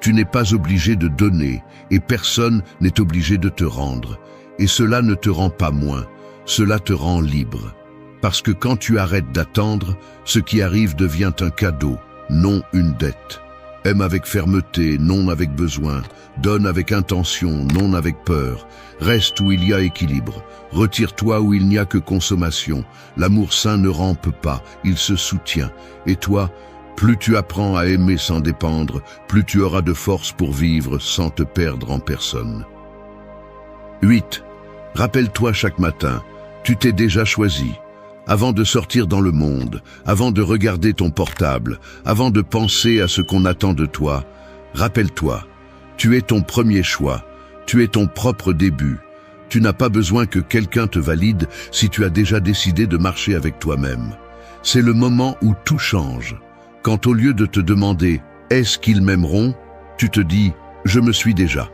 Tu n'es pas obligé de donner, et personne n'est obligé de te rendre. Et cela ne te rend pas moins, cela te rend libre. Parce que quand tu arrêtes d'attendre, ce qui arrive devient un cadeau, non une dette. Aime avec fermeté, non avec besoin. Donne avec intention, non avec peur. Reste où il y a équilibre. Retire-toi où il n'y a que consommation. L'amour sain ne rampe pas, il se soutient. Et toi, plus tu apprends à aimer sans dépendre, plus tu auras de force pour vivre sans te perdre en personne. 8. Rappelle-toi chaque matin, tu t'es déjà choisi. Avant de sortir dans le monde, avant de regarder ton portable, avant de penser à ce qu'on attend de toi, rappelle-toi, tu es ton premier choix, tu es ton propre début. Tu n'as pas besoin que quelqu'un te valide si tu as déjà décidé de marcher avec toi-même. C'est le moment où tout change. Quand au lieu de te demander « est-ce qu'ils m'aimeront ?», tu te dis « je me suis déjà ».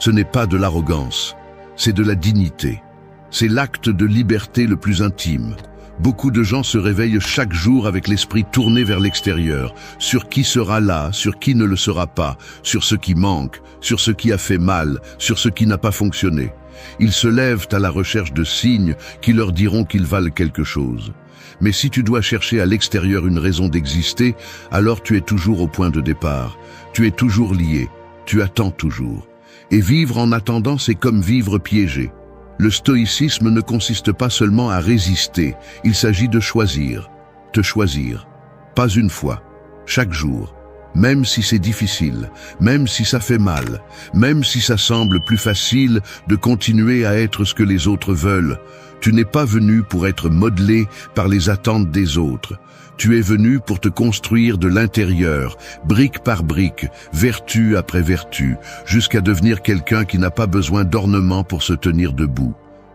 Ce n'est pas de l'arrogance, c'est de la dignité. C'est l'acte de liberté le plus intime. Beaucoup de gens se réveillent chaque jour avec l'esprit tourné vers l'extérieur, sur qui sera là, sur qui ne le sera pas, sur ce qui manque, sur ce qui a fait mal, sur ce qui n'a pas fonctionné. Ils se lèvent à la recherche de signes qui leur diront qu'ils valent quelque chose. Mais si tu dois chercher à l'extérieur une raison d'exister, alors tu es toujours au point de départ. Tu es toujours lié, tu attends toujours. Et vivre en attendant, c'est comme vivre piégé. Le stoïcisme ne consiste pas seulement à résister, il s'agit de choisir, te choisir. Pas une fois, chaque jour, même si c'est difficile, même si ça fait mal, même si ça semble plus facile de continuer à être ce que les autres veulent. Tu n'es pas venu pour être modelé par les attentes des autres. Tu es venu pour te construire de l'intérieur, brique par brique, vertu après vertu, jusqu'à devenir quelqu'un qui n'a pas besoin d'ornement pour se tenir debout.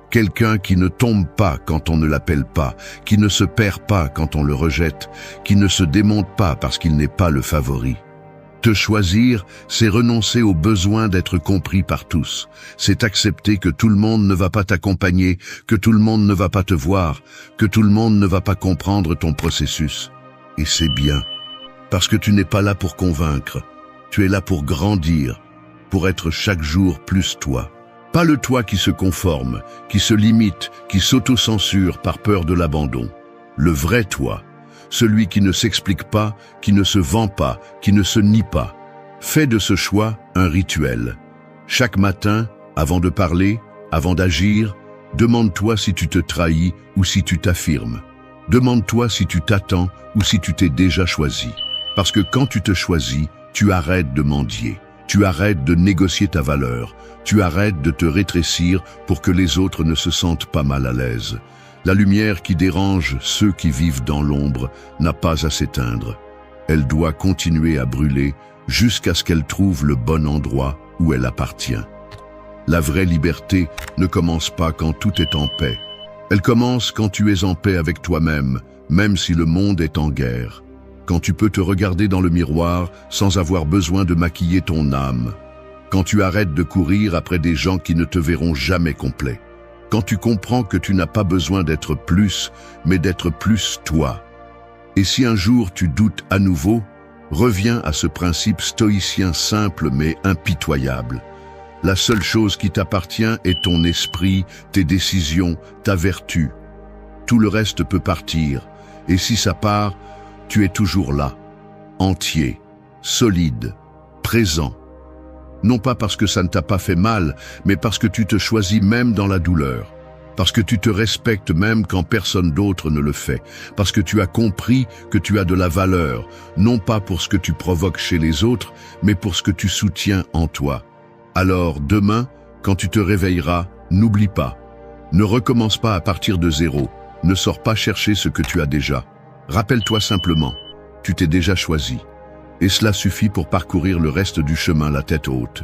Quelqu'un qui ne tombe pas quand on ne l'appelle pas, qui ne se perd pas quand on le rejette, qui ne se démonte pas parce qu'il n'est pas le favori. Te choisir, c'est renoncer au besoin d'être compris par tous. C'est accepter que tout le monde ne va pas t'accompagner, que tout le monde ne va pas te voir, que tout le monde ne va pas comprendre ton processus. Et c'est bien, parce que tu n'es pas là pour convaincre. Tu es là pour grandir, pour être chaque jour plus toi. Pas le toi qui se conforme, qui se limite, qui s'auto-censure par peur de l'abandon. Le vrai toi. Celui qui ne s'explique pas, qui ne se vend pas, qui ne se nie pas. Fais de ce choix un rituel. Chaque matin, avant de parler, avant d'agir, demande-toi si tu te trahis ou si tu t'affirmes. Demande-toi si tu t'attends ou si tu t'es déjà choisi. Parce que quand tu te choisis, tu arrêtes de mendier. Tu arrêtes de négocier ta valeur. Tu arrêtes de te rétrécir pour que les autres ne se sentent pas mal à l'aise. La lumière qui dérange ceux qui vivent dans l'ombre n'a pas à s'éteindre. Elle doit continuer à brûler jusqu'à ce qu'elle trouve le bon endroit où elle appartient. La vraie liberté ne commence pas quand tout est en paix. Elle commence quand tu es en paix avec toi-même, même si le monde est en guerre. Quand tu peux te regarder dans le miroir sans avoir besoin de maquiller ton âme. Quand tu arrêtes de courir après des gens qui ne te verront jamais complet. Quand tu comprends que tu n'as pas besoin d'être plus, mais d'être plus toi. Et si un jour tu doutes à nouveau, reviens à ce principe stoïcien simple mais impitoyable. La seule chose qui t'appartient est ton esprit, tes décisions, ta vertu. Tout le reste peut partir, et si ça part, tu es toujours là, entier, solide, présent. Non pas parce que ça ne t'a pas fait mal, mais parce que tu te choisis même dans la douleur. parce que tu te respectes même quand personne d'autre ne le fait, parce que tu as compris que tu as de la valeur, non pas pour ce que tu provoques chez les autres, mais pour ce que tu soutiens en toi. Alors, demain, quand tu te réveilleras, n'oublie pas. Ne recommence pas à partir de zéro. Ne sors pas chercher ce que tu as déjà. Rappelle-toi simplement, tu t'es déjà choisi. Et cela suffit pour parcourir le reste du chemin la tête haute.